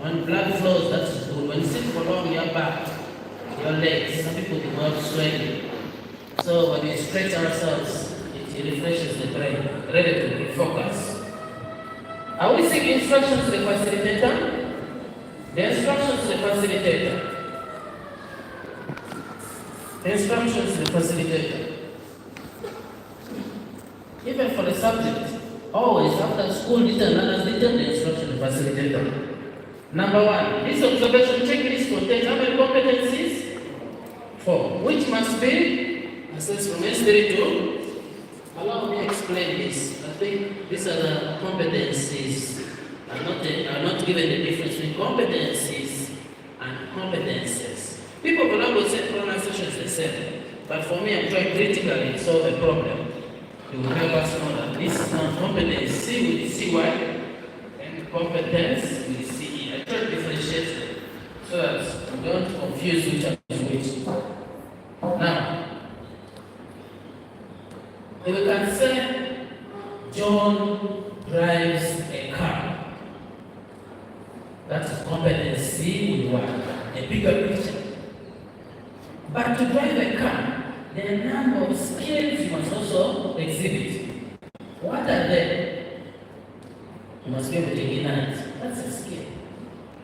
When blood flows, that's good. When you sit for long, your back, your legs, some people develop swelling. So when we stretch ourselves, it refreshes the brain, ready to refocus. Are we seeing instructions to the facilitator? The instructions to the facilitator. The instructions to the facilitator. Even for the subject, always after school, learners written the instruction to the facilitator. Number 1, this observation checklist contains how many competencies? 4, which must be assessed from S3 to. Allow me to explain this. I think these are the competencies. I'm not given the difference between competencies and competences. People will say pronunciation is the same, but for me, I'm trying critically to solve a problem. You will help us know that this is not competence C with CY and competence with CE. I try to differentiate them so that you don't confuse which is which. Now, we can say John drives a car. That's competence C with what? A bigger picture. But to drive a car, the number of skills you must also exhibit. What are they? You must be able to ignite. That's a skill.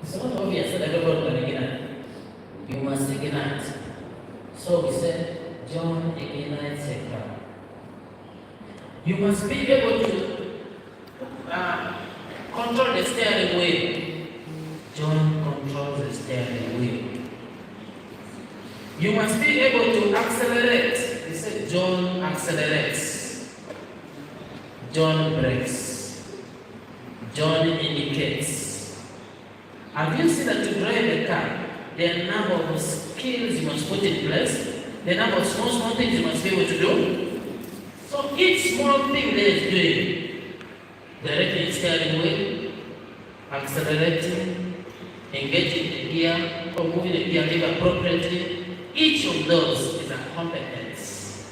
It's not obvious that everybody can ignite. You must ignite. So we said, John ignites a car. You must be able to control the steering wheel. John controls the steering wheel. You must be able to accelerate. He said John accelerates. John brakes. John indicates. Have you seen that to drive a car, there are a number of skills you must put in place, the number of small things you must be able to do? So each small thing there is doing, directing steering wheel, accelerating, engaging the gear, or moving the gear lever appropriately. Each of those is a competence,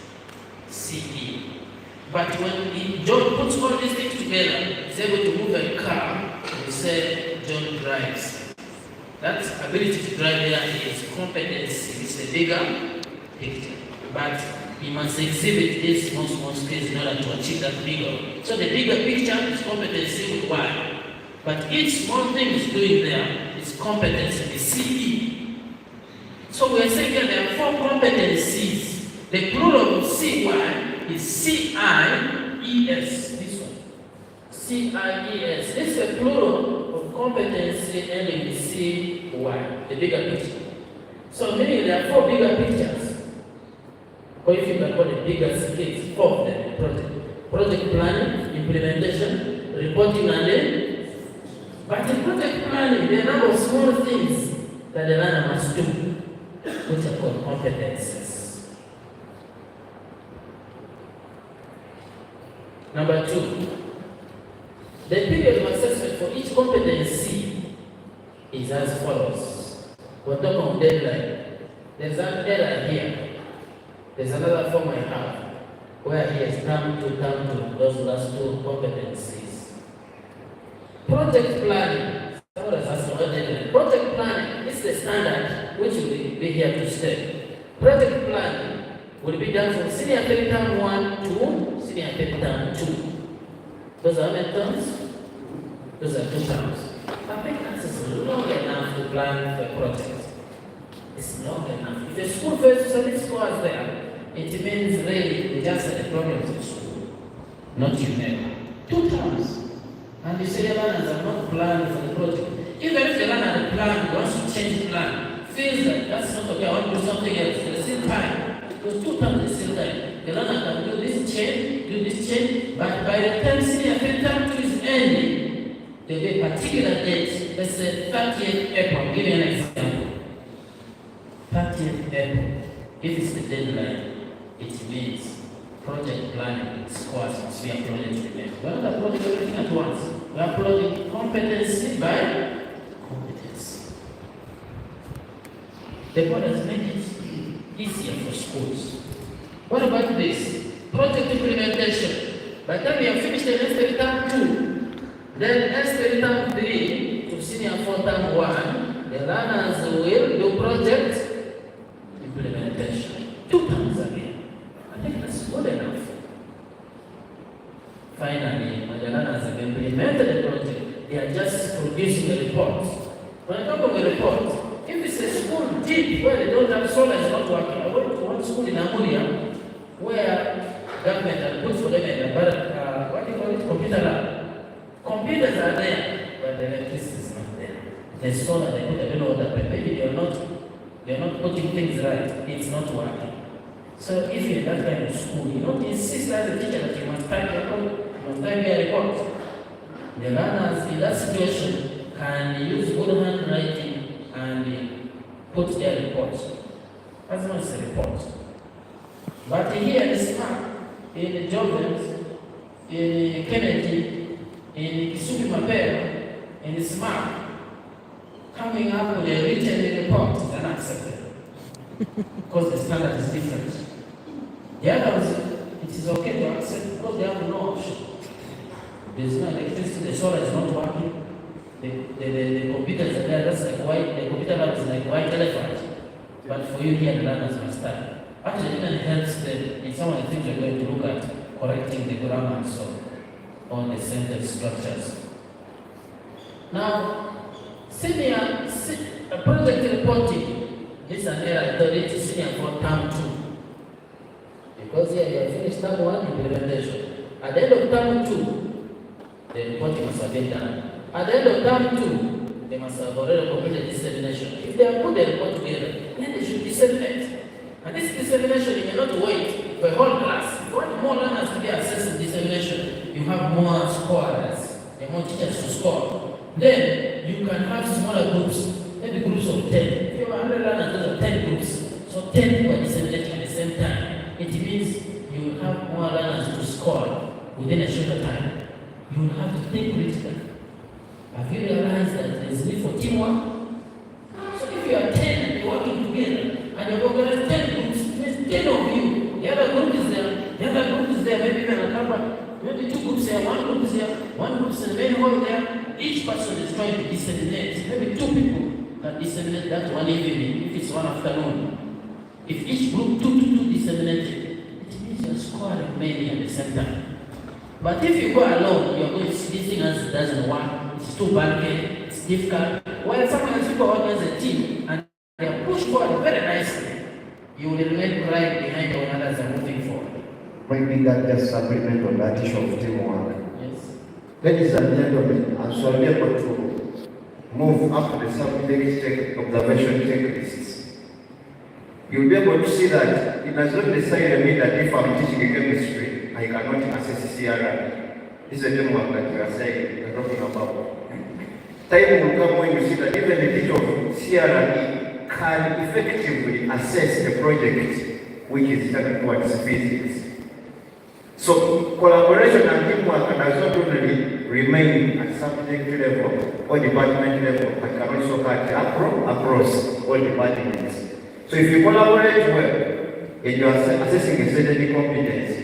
CE. But when John puts all these things together, he's able to move a car, we say John drives. That ability to drive there is competency. It's a bigger picture. But he must exhibit these small skills in order to achieve that bigger. So the bigger picture is competency with Y. But each small thing is doing there is competency, the CE. So we are saying here there are 4 competencies. The plural of CY is CIES. This one. CIES. This is a plural of competency ending with CY, the bigger picture. So meaning there are 4 bigger pictures. Or if you can call it bigger skills, 4 of them. Project planning, implementation, reporting and then. But in project planning, there are a number of small things that the learner must do. which are called competencies. Number 2, the period of assessment for each competency is as follows. We're talking on deadline. There's an error here. There's another form I have where he has come to those last 2 competencies. Project planning. Project planning is the standard which will be here to stay. Project planning will be done from senior third term 1 to senior third term 2. Those are how many terms? Those are 2 terms. I think that's long enough to plan for a project. It's long enough. If the school fails to study scores there, it means really we just had a problem with school, not you never. 2 terms. And you say the learners are not planned for the project. Even if the learner had planned, wants to change the plan, feels that that's not okay, I want to do something else at the same time. Because 2 terms at the same time. The learner can do this change, but by the time senior third term 2 is ending, there'll be a particular date, let's say 30th April. I'll give you an example. 30th April. If it's the deadline, it means project planning scores must be uploaded to them. We're not uploading everything at once. We're uploading competency by competency. The board has made it easier for schools. What about this? Project implementation. By the time we have finished the next term 2, then next term 3 to senior 4 term 1, the learners will do project implementation. 2 terms again. I think that's good enough. Finally, when the learners have implemented the project, they are just producing a report. When I talk about a report, if it's a school deep where they don't have solar is not working, I went to one school in Amuria where government had put for them what do you call it? Computer lab. Computers are there, but the electricity is not there. The solar they put, I don't know what happened. Maybe they're not putting things right. It's not working. So if you're in that kind of school, you don't insist as a teacher that you must type your code, you must type your report. The learners in that situation can use good handwriting and put their report. As much as a report. But here in SMART, in Jovens, in Kennedy, in Kisubi Mapera, in SMART, coming up with a written report is unacceptable. Because the standard is different. The others, it is okay to accept because they have no option. There's no electricity, the solar is not working, the computers are there, that's like white, the computer lab is like white elephant. But for you here, the learners must start. Actually, even helps them in some of the things we're going to look at, correcting the grammar and so on the sentence structures. Now, senior project reporting is an error authority senior for term 2. Because here you have finished term 1 implementation. At the end of term 2, the reporting must have been done. At the end of term 2, they must have already completed dissemination. If they have put the report together, then they should disseminate. And this dissemination, you cannot wait for a whole class. If you want more learners to be assessed in dissemination, you have more scorers, and more teachers to score. Then you can have smaller groups, maybe groups of 10. If you have 100 learners, those are 10 groups. So 10 people are disseminating at the same time. It means you will have more learners to score within a shorter time. You will have to think critically. Have you realized that there is need for teamwork? So if you are 10 and you're working together, and you're organized 10 groups, it means 10 of you. The other group is there, maybe even a couple, maybe 2 groups there, 1 group is there, 1 group is in the main hall there. Each person is trying to disseminate. Maybe 2 people can disseminate that one evening, if it's one afternoon. If each group 2 disseminated, it means you're scoring many at the same time. But if you go alone, you're going to see this thing as it doesn't work, it's too bulky, it's difficult. While someone else people organize a team and they are pushed forward very nicely, you will remain right behind when others are moving forward. Maybe that just supplement on that issue of teamwork. Yes. Ladies and gentlemen, I'm sorry able to move up to the subject observation checklists. You'll be able to see that it does not necessarily mean that if I'm teaching a chemistry, I cannot access CRI. This is a teamwork that we are saying, we are talking about. Time will come when you see that even the teacher of CRI can effectively assess a project which is turning towards physics. So collaboration and teamwork does not only remain at subject level or department level, but can also cut across all departments. So if you collaborate well and you are assessing a certain competence,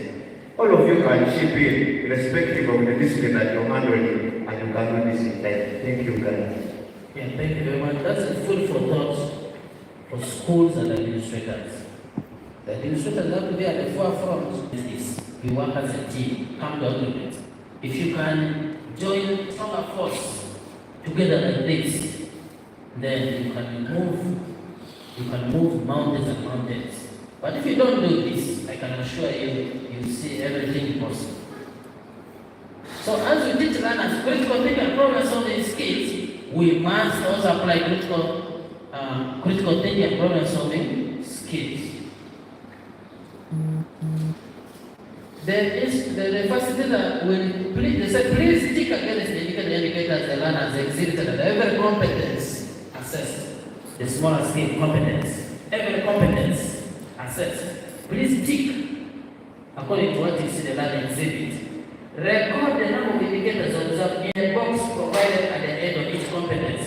all of you can chip in irrespective of the discipline that you're handling, and you can do this in time. Thank you, guys. Yeah, thank you very much. That's a food for thought for schools and administrators. The administrators have to be at the forefront. You work as a team, come down with it. If you can join stronger force together like this, then you can move mountains and mountains. But if you don't do this, I can assure you, you see everything possible. So as we teach learners critical thinking and problem solving skills, we must also apply critical thinking and problem solving skills. The facilitator will please tick against the indicators the learners exhibited every competence assessed. The smaller scale competence, every competence assessed. Please tick according to what you see the learner exhibit. Record the number of indicators observed in a box provided at the end of each competence.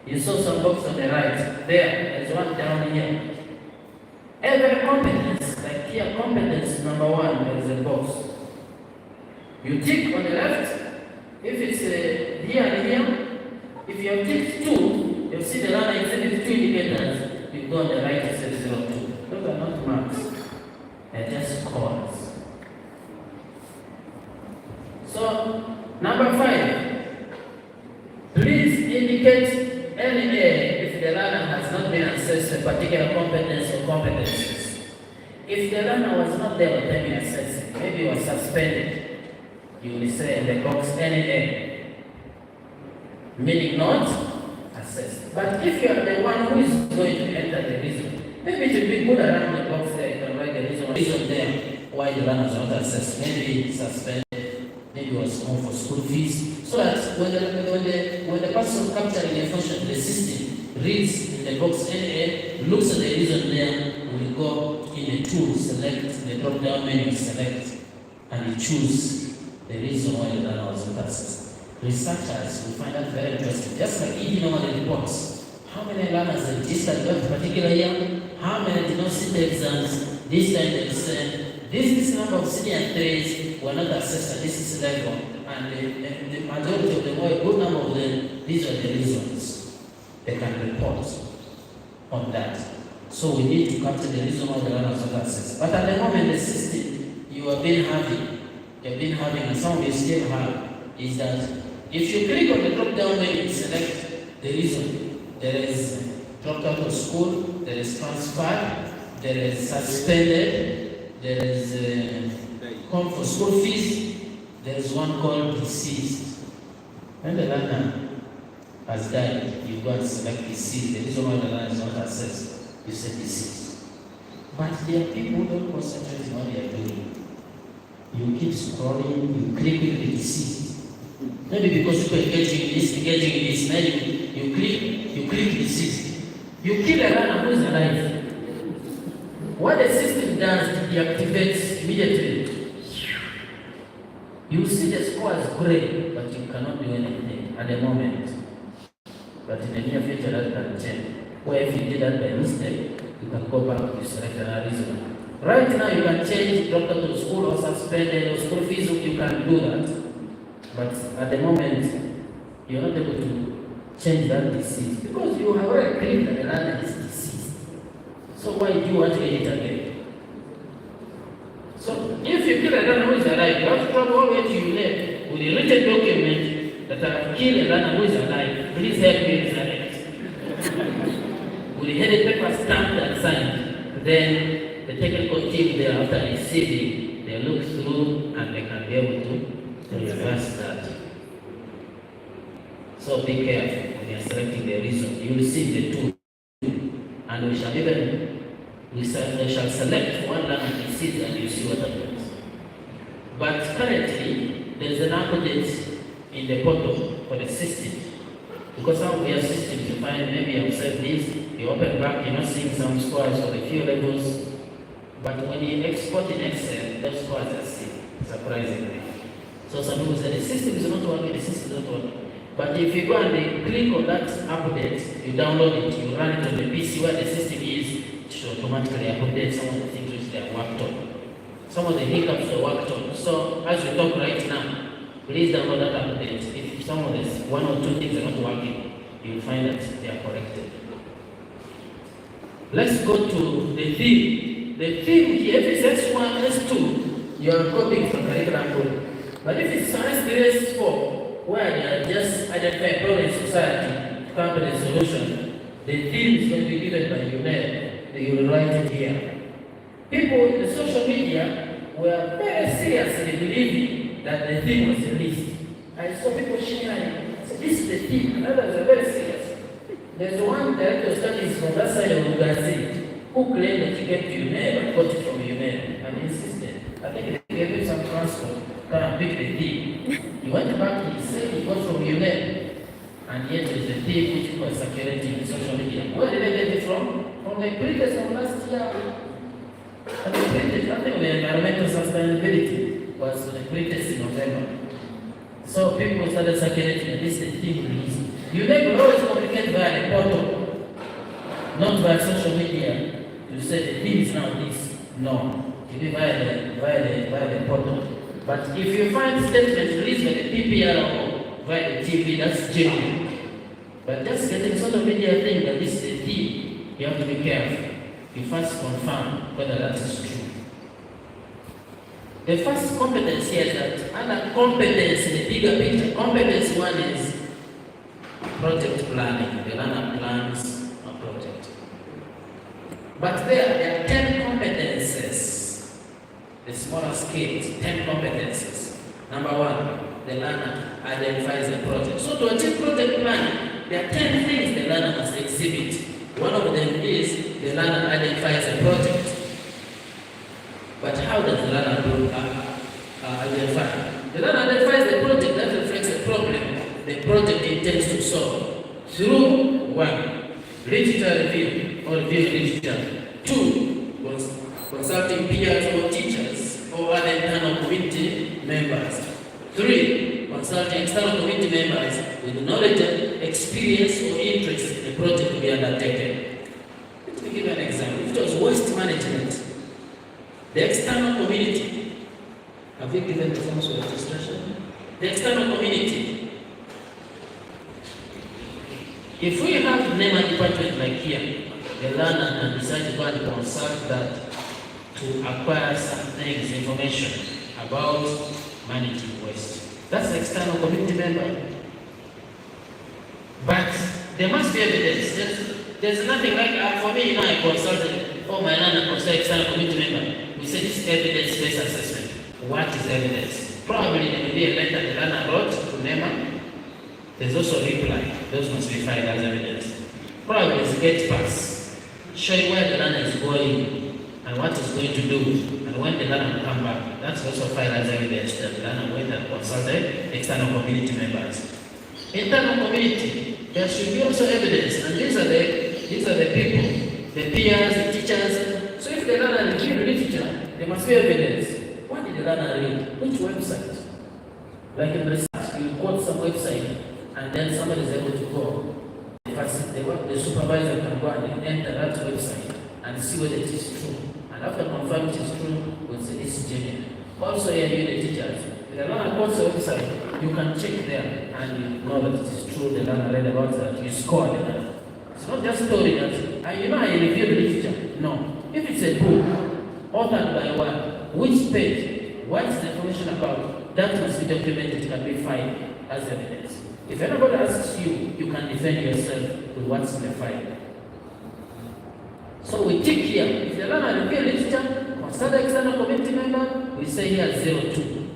You saw some box on the right. There's one down here. Every competence, like here, competence number 1, there is a box. You tick on the left. If it's here and here, if you have ticked 2, you see the learner exhibits 2 indicators. You go on the right, it says 02. Those are not marks. They're just scores. So, number 5, please indicate any A if the learner has not been assessed a particular competence or competencies. If the learner was not there when they assessed, maybe was suspended, you will say in the box any A, meaning not assessed. But if you are the one who is going to enter the reason, maybe it should be good around the box there, you can write the reason there why the learner is not assessed, maybe suspended. Maybe it was home for school fees, so that when the person capturing the information, the system reads in the box NA, looks at the reason there, will go in the tool, select the drop-down menu, select, and you choose the reason why the learner was not accessed. Researchers will find that very interesting. Just like ED normal reports, how many learners registered that particular year, how many did not sit the exams, this time they said, this number of senior threes were not assessed at this level, and the majority of them, or a good number of them, these are the reasons they can report on that. So we need to capture the reason why the learner was not assessed. But at the moment, the system you have been having, and some of you still have, is that if you click on the drop-down menu and select the reason, there is dropped out of school, there is transferred, there is suspended, there is home for school fees, there is one called deceased. When the learner has died, you go and select deceased. The reason why the learner is not assessed, you say deceased. But there are people who don't concentrate on what they are doing. You keep scrolling, you click with the deceased. Maybe because people are engaging in this, then you click deceased. You kill a learner who is alive. What the system does, it deactivates immediately. You see the score as gray, but you cannot do anything at the moment. But in the near future, that can change. Or if you did that by mistake, you can go back to select another reason. Right now, you can change, drop out of school or suspended or school fees, you can do that. But at the moment, you're not able to change that disease because you have already claimed that the learner is deceased. So why do you want to get it again? So if you kill a learner who is alive, you have to travel all the way to UNEP with a written document that I have killed a learner who is alive. Please help me resurrect. With a headed paper stamped and signed, then the technical team there after receiving, they look through and they can be able to reverse that. So be careful when you are selecting the reason. You will see the tool, and we shall select one learner disease and you see what happens. But currently, there is an update in the portal for the system. Because some of your systems you find maybe you have said this, You open back, you're not seeing some scores for the few levels, but when you export in Excel, those scores are seen, surprisingly. So some people say the system is not working, the system is not working. But if you go and click on that update, you download it, you run it on the PC where the system is, it should automatically update some of the things which they have worked on. Some of the hiccups they worked on. So as we talk right now, please download that update. If some of this, one or two things are not working, you'll find that they are corrected. Let's go to the theme. The theme here, if it's S1, S2, you are copying from curriculum book. But if it's science 3, S4, where they are just identifying problem in society, come up with a solution, the theme is going to be given by UNED. You will write it here. People in the social media were very seriously believing that the theme was released. I saw people sharing, said, this is the theme, and others are very serious. There's one director of studies from that side of Uganda who claimed that he came to UNED and got it from UNED and insisted. I think they gave him some transport, come and pick the theme. He went back, he said he got from UNED, and yet there's a theme which was circulating in social media. Where did they get it from? From the previous from last year. And the previous, nothing of the environmental sustainability was the greatest in November. So people started circulating and this is the theme release. UNED will always communicate via the portal, not via social media. You say the theme is now this. No. It will be via the portal. But if you find statements released by the PPR or via the TV, that's genuine. But just getting social media thing that this is the theme, you have to be careful. You first confirm whether that is true. The first competence here is that under competence in the bigger picture, competence one is project planning. The learner plans a project. But there are 10 competences. The smaller scale is 10 competences. Number one, the learner identifies the project. So to achieve project planning, there are 10 things the learner must exhibit. One of them is the learner identifies a project. But how does the learner identify? The learner identifies the project that reflects a problem the project intends to solve through 1. Literature review or review literature. 2. Consulting peers or teachers or other internal community members. 3. Consulting external community members with knowledge, experience or interest in the project to be undertaken. Let me give you an example. If it was waste management, the external community, have you given the forms of registration? The external community. If we have name a department like here, the learner can decide to go and consult that to acquire some things, information about managing waste. That's the external community member. But there must be evidence. There's nothing like, for me, I consulted, my learner consulted external community member. We say this is evidence-based assessment. What is evidence? Probably there will be a letter the learner wrote to NEMA. There's also a reply. Those must be filed as evidence. Probably there's a gate pass, showing where the learner is going and what he's going to do, and when the learner will come back. That's also filed as evidence that the learner went and consulted external community members. Internal community, there should be also evidence, and these are the people, the peers, the teachers. So if the learner reviewed literature, there must be evidence. What did the learner read? Which website? Like in research, you quote some website, and then somebody is able to go. The supervisor can go and enter that website and see whether it is true. And after confirming it is true, we'll say this is genuine. Also, here you the teachers. If the learner quotes the website, you can check there and you know that it is true. The learner read about that. You score the learner. It's not just story that, I review the literature. No. If it's a book, authored by one, which page, what's the information about, that must be documented, can be filed as evidence. If anybody asks you, you can defend yourself with what's in the file. So we tick here. If the learner review literature, consider external community member, we say here 0-2.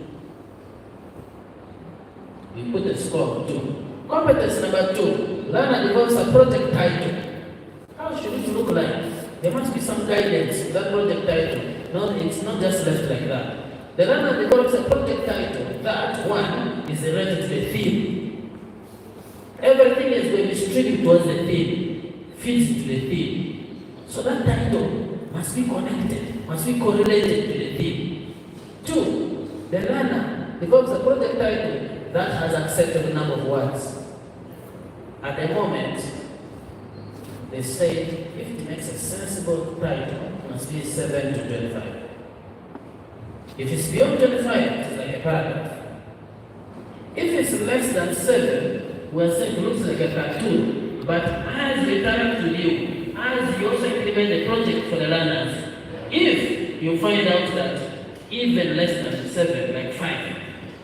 We put the score of 2. Competence number 2, learner develops a project title. How should it look like? There must be some guidance to that project title. No, it's not just left like that. The learner develops a project title. That one is related to the theme. Everything is going to be streaming towards the theme, feeds into the theme. So that title must be connected, must be correlated to the theme. 2, the learner becomes a project title that has accepted number of words. At the moment, they say if it makes a sensible title, it must be 7 to 25. If it's beyond 25, it's like a paragraph. If it's less than 7, we're saying it looks like a cartoon. But as we interact with you, as you also implement the project for the learners, if you find out that even less than 7, like 5,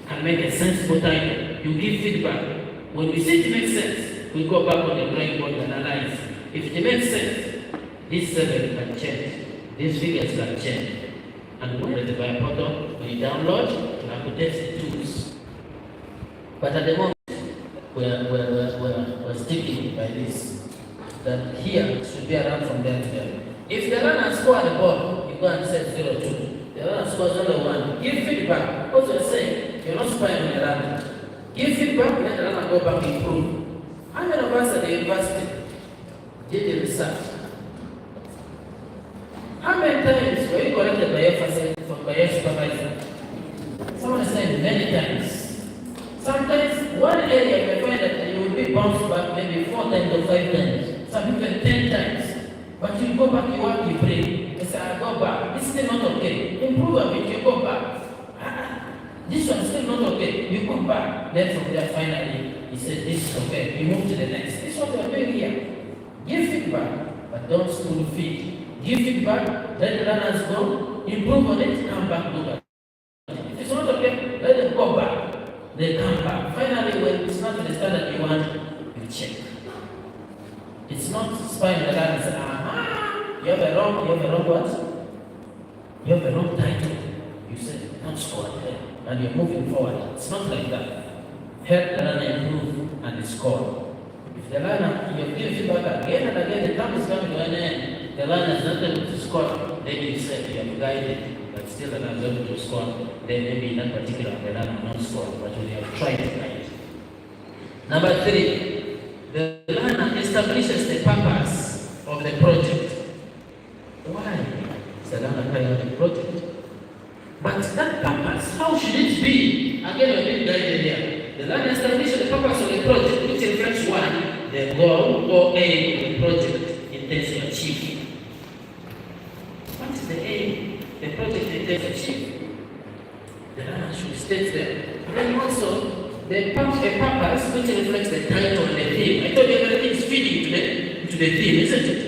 can make a sensible title, you give feedback. When we see it makes sense, we go back on the drawing board and analyze. If it makes sense, this 7 can change, these figures can change. And when the buy portal, when you download, you have to test the tools. But at the moment, we're sticking by this, that here should be around from there to there. If the learner scores the ball, you go and set 0-2. The learner scores only 1. Give feedback. What you're saying, you're not spying on the learner. Give feedback, let the learner go back and improve. How many of us at the university did the research? How many times were you corrected by your supervisor? Someone said many times. Sometimes one area you may find that you will be bounced back maybe 4 times or 5 times, some even 10 times. But you go back, you work, you pray. You say, I go back. This is still not okay. Improve a bit, you go back. This one is still not okay. You go back. Then from there, finally, he said, this is okay. You move to the next. This is what we are doing here. Give feedback, but don't spoon feed. Give feedback, let the learners go, improve on it, come back, do that. If it's not okay, let them go back. They come back. Finally, when it's not the standard you want, you check. It's not spying the learner and say, you have a wrong what? You have a wrong title. You said, not score there, and you're moving forward. It's not like that. Help the learner improve and score. If the learner, you give feedback again and again, the time is coming to an end, the learner is not able to score, then you say you have guided, but still the learner is able to score, then maybe in that particular the learner will not score, but we have tried to guide. Number 3, the learner establishes the purpose of the project. Why is the learner carrying out the project? But that purpose, how should it be? Again, we're being guided here. The learner establishes the purpose of the project, which reflects 1, the goal or aim of the project intends to achieve. What is the aim the project intends to achieve? The learner should state them. And then also, a purpose which reflects the title and the theme. I told you everything is feeding to the theme, isn't it?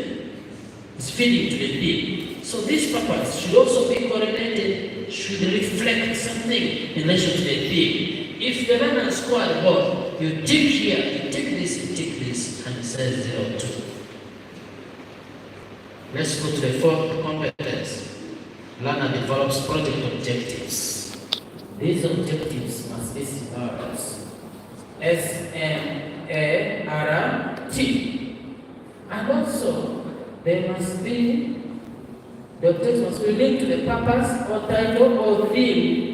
It's feeding to the theme. So this purpose should also be correlated, should reflect something in relation to the theme. If the learner scored the ball, you tick here, you tick this, and it says 0-2. Let's go to the 4th competence. Learner develops project objectives. These objectives must be SMART. S-M-A-R-T. And also, they must be, the objectives must be linked to the purpose or title or theme.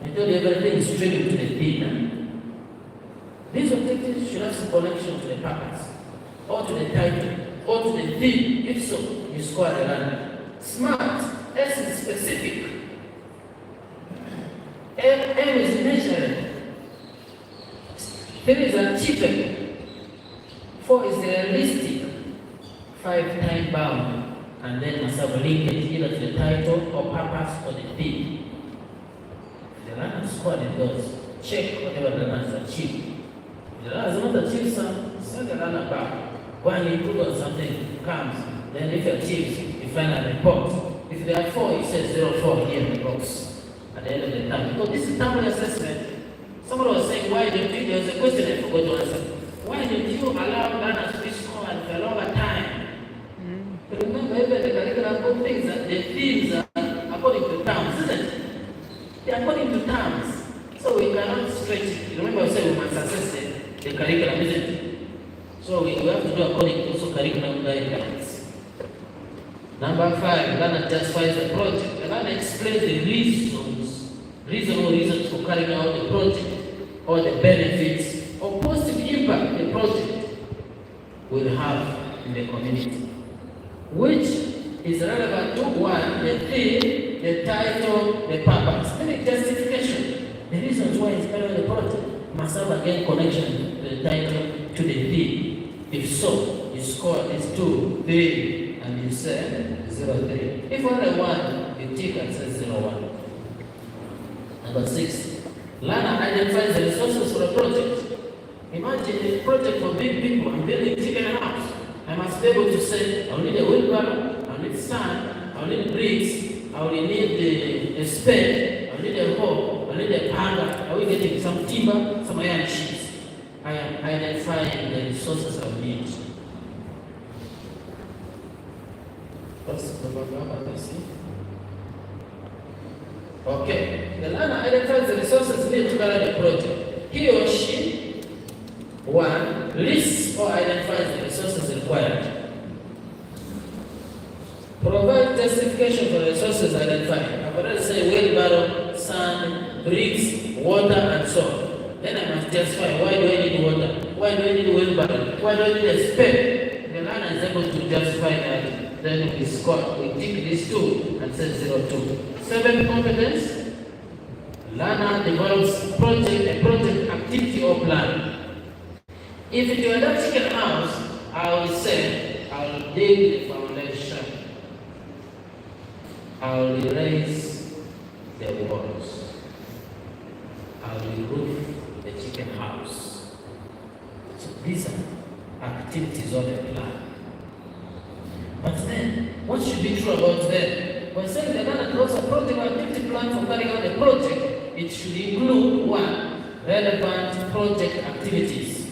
I told you everything is driven to the theme. These objectives should have some connection to the purpose, or to the title, or to the theme. If so, you score the learner. SMART, S is specific. M is measured. 3 is achievable. 4 is realistic. 5 time bound. And then must have a linkage either to the title or purpose or the theme. If the learner scored in those, check whatever the learner has achieved. If the learner has not achieved some, send the learner back. When you improve on something, comes. Then if it achieves, you find a report. If there are 4, it says 0-4 here in the box at the end of the term. Because this is term assessment. Someone was saying, why don't you, there was a question I forgot to answer. Why don't you allow learners to be scored for a longer time? But remember, even the curriculum put things that the themes are according to terms, isn't it? They are according to terms. So we cannot stretch it. Remember I said we must assess the curriculum, isn't it? So we have to do according to also curriculum guidelines. Number 5, learner justifies the project. The learner explains the reasonable reasons for carrying out the project, or the benefits or positive impact the project will have in the community, which is relevant to one, the theme, the title, the purpose. Then justification. The reasons why it's part of the project must have again connection to the title, to the theme. If so, you score is 2, 3, and you say 0, 3. If only one, you tick and say 0, 1. Number 6, learner identifies the resources for a project. Imagine a project for big people. I'm building a chicken house. I must be able to say, I will need a wheelbarrow, I will need sand, I will need bricks, I will need a spade, I will need a hoe, I will need a panga, I will get some timber, some iron sheets. I am identifying the resources I will need. What's the problem? Okay, the learner identifies the resources needed to carry the project. He or she, 1, lists or identifies the resources required. Provide justification for the resources identified. I've already said wheelbarrow, sand, bricks, water, and so on. Then I must justify, why do I need water? Why do I need wheelbarrow? Why do I need a spade? The learner is able to justify that. Then we score, we tick these 2 and say 0, 2. 7, competence. Learner develops a project activity or plan. If it were that chicken house, I will say, I will dig the foundation. I will raise the walls. I will roof the chicken house. So these are activities of the plan. But then, what should be true about them? When saying the learner develops a project or activity plan for carrying out the project, it should include 1, relevant project activities.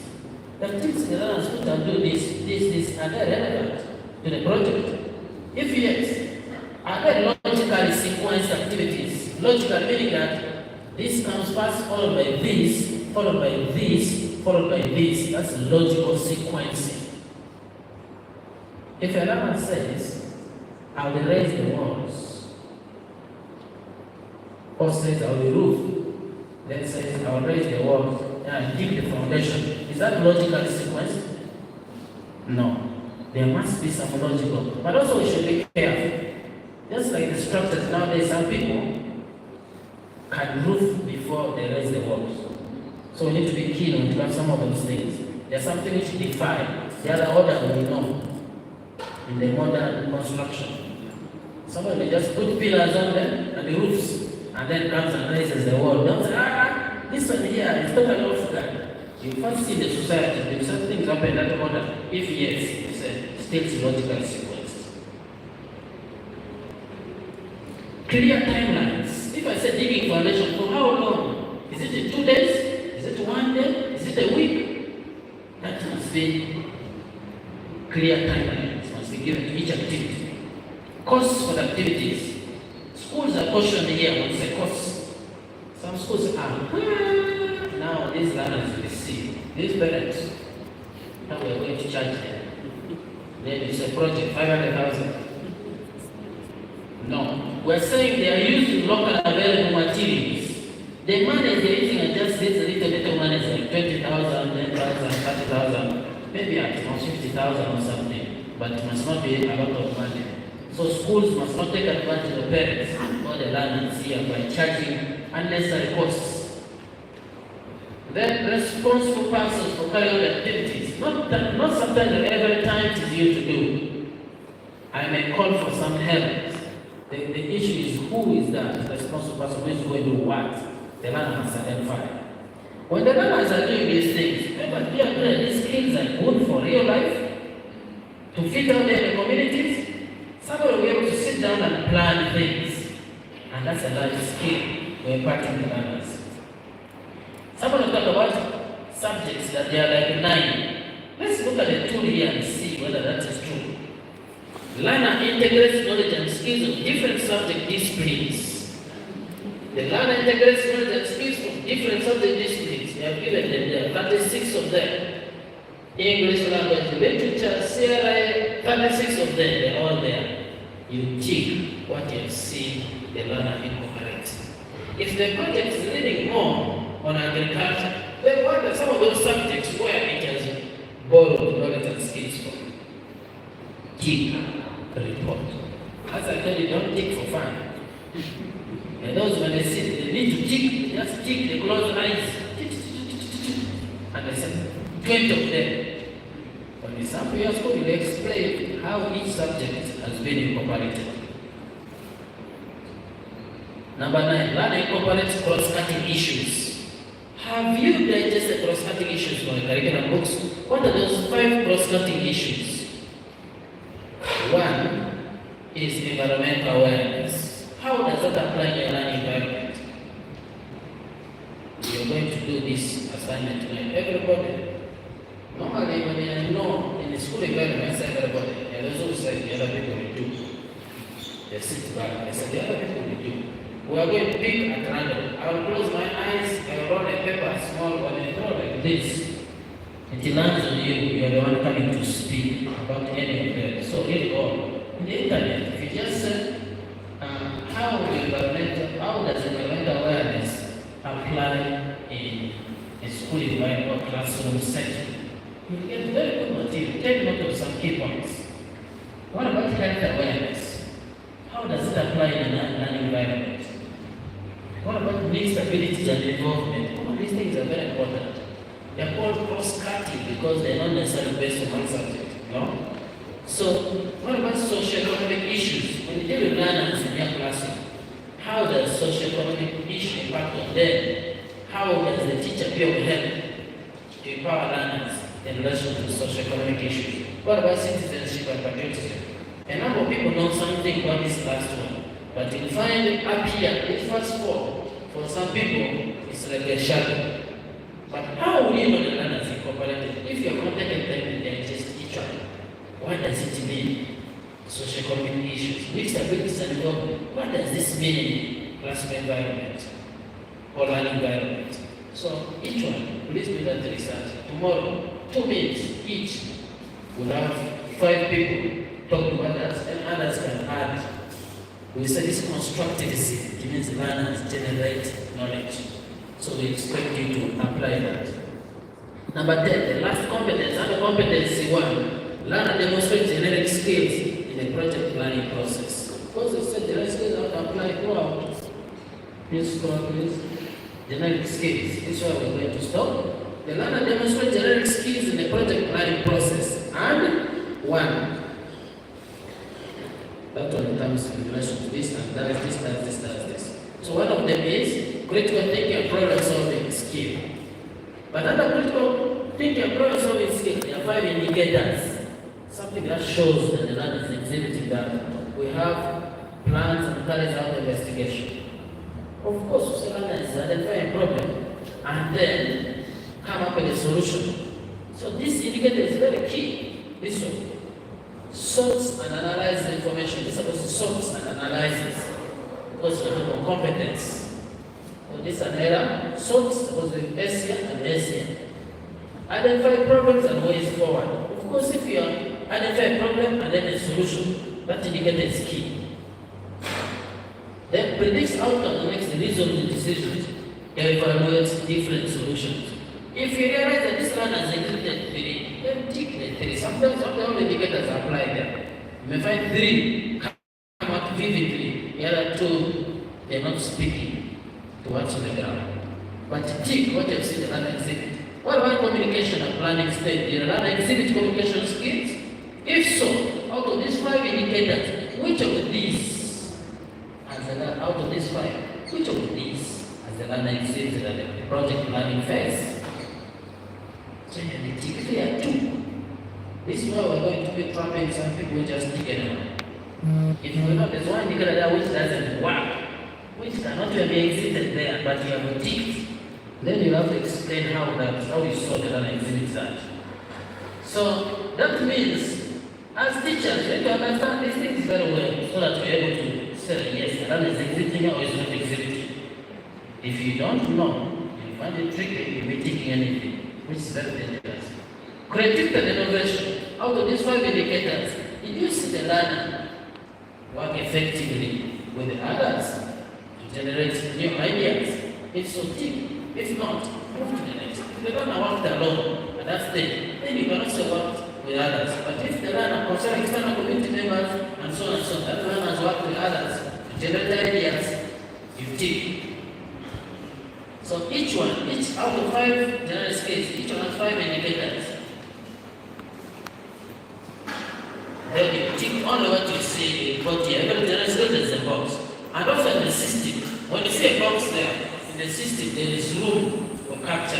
The activities the learner is going to do this, are they relevant to the project? If yes, are they logically sequenced activities? Logically meaning that this comes first, followed by this, followed by this, followed by this. That's logical sequencing. If a learner says, I will raise the walls, or says, I will roof, then says, I will raise the walls, and dig the foundation, is that logically sequenced? No. There must be some logical. But also we should be careful. Just like the structures nowadays, some people can roof before they raise the walls. So we need to be keen on to have some of those things. There's something which define the other order we know in the modern construction. Somebody may just put pillars on them and the roofs, and then comes and raises the wall. Don't say, this one here is totally off guard. You first see the society, if some things happen in that order. If yes, it's still logical sequence. Clear timelines. If I say digging foundation, for how long? Is it in 2 days? Is it 1 day? Is it a week? That must be clear timelines, must be given to each activity. Costs for the activities. Schools are cautioned here when say costs. Some schools are, now these learners will see, these parents, now we are going to charge them. Then it's a project, 500,000. No, we're saying they are using local available materials. The money they're using are just this little money, like 20,000, 10,000, 30,000, maybe at most 50,000 or something, but it must not be a lot of money. So schools must not take advantage of parents or the learners here by charging unnecessary costs. Then responsible persons for carrying out activities. Not sometimes every time it is you to do. I may call for some help. The issue is who is that responsible person who is going to do what? The learner must identify. When the learners are doing these things, remember, these skills are good for real life, to fit out there in the communities. Somebody will be able to sit down and plan things. And that's a large skill we're imparting to learners. Somebody will talk about subjects that they are like 9. Let's look at the tool here and see whether that is true. Learner integrates knowledge and skills of different subject disciplines. The learner integrates knowledge and skills from different subject disciplines. They have given them there, 36 of them. English language, literature, CRI, 36 of them, they're all there. You tick what you have seen the learner incorporate. If the project is leaning more on agriculture, then what are some of those subjects where it has borrowed knowledge and skills from? Tick, report. don't tick for fun. And those when they sit, they need to tick, they just tick, they close eyes. And they said, 20 of them. But in some years school, you explain how each subject has been incorporated. Number 9, learn and incorporate cross-cutting issues. Have you digested cross-cutting issues from the curriculum books? What are those 5 cross-cutting issues? 1 is environmental awareness. How does that apply in your learning environment? You're going to do this assignment tonight. Everybody. Normally, when you know in the school environment, everybody, and those who say the other people will do. They sit back, they say the other people will do. We are going to pick at random. I will close my eyes, I will roll a paper small one and throw like this. It lands on you, you are the one coming to speak about any of them. So really all. In the internet, if you just say, how does environmental awareness apply in a school environment or classroom setting? You get very good material. Take note of some key points. What about health awareness? How does it apply in a learning environment? What about mixed abilities and involvement? All of these things are very important. They are called cross-cutting because they are not necessarily based on one subject. No? So, what about socio-economic issues? When you deal with learners in your classroom, how does socio-economic issue impact on them? How does the teacher be of help to empower learners in relation to socio-economic issues? What about citizenship and patriotism? A number of people know something about this last one, but you find it up here, this first 4, for some people, it's like a shadow. But how will you know the learners incorporated? If you are contacting them and they just each one, what does it mean? Socio-economic issues, mixed abilities and involvement. What does this mean in classroom environment or learning environment? So each one, please do that research. Tomorrow, 2 minutes each, we'll have 5 people talk to others and others can add. We say this constructivism, it means learners generate knowledge. So we expect you to apply that. Number 10, the last competence, under competency 1. Learn and demonstrate generic skills in the project planning process. Because we said generic skills are to apply throughout. Please scroll, please. Generic skills. This is where we're going to stop. The learn and demonstrate generic skills in the project planning process. And 1. That one comes in relation to this, and that is this. So one of them is critical thinking and problem solving skill. But under critical thinking and problem solving skill, there are 5 indicators. Something that shows that the learner is exhibiting that. We have plans and carries out investigation. Of course, the learner is identifying a problem and then come up with a solution. So this indicator is very key. This one. Sorts and analyzes information. This is supposed to sorts and analyzes because we have competence. So this is an error. Sorts supposed to be SCA and SCA. Identify problems and ways forward. Of course, if you identify a problem and then a solution, that indicator is key. Then predicts outcome and makes the reasonable decisions. Evaluates different solutions. If you realize that this learner has exhibited 3, then tick the 3. Sometimes not all indicators are applied there. You may find 3 come out vividly, the other 2 they are not speaking to what's on the ground. But tick what you have seen the learner exhibit. What about communication and planning stage? Did the learner exhibit communication skills? If so, out of these 5 indicators, which of these, out of these 5, which of these has the learner exhibited at the project planning phase? So you have to tick there 2. This is why we're going to be trapping some people who just tick anyone. If you know there's one indicator there which doesn't work, which cannot be exhibited there, but you have ticked, then you have to explain how you saw the learner exhibit that. So that means, as teachers, we have to understand these things very well so that we're able to say, yes, the learner is exhibiting or is not exhibiting. If you don't know, you find it tricky, you'll be ticking anything, which is very dangerous. Creativity and innovation. Out of these 5 indicators, did you see the learner work effectively with the others to generate new ideas? If so, tick. If not, move to the next. If the learner worked alone at that stage, then you can also work with others. But if the learner concerns external community members and so on, that learner has work with others, to generate ideas, you tick. So each out of 5 general skills, each one has 5 indicators. Then you tick only what you see in both here. Every general skill there's a box. And often the system, when you see a box there, in the system there is room for capture.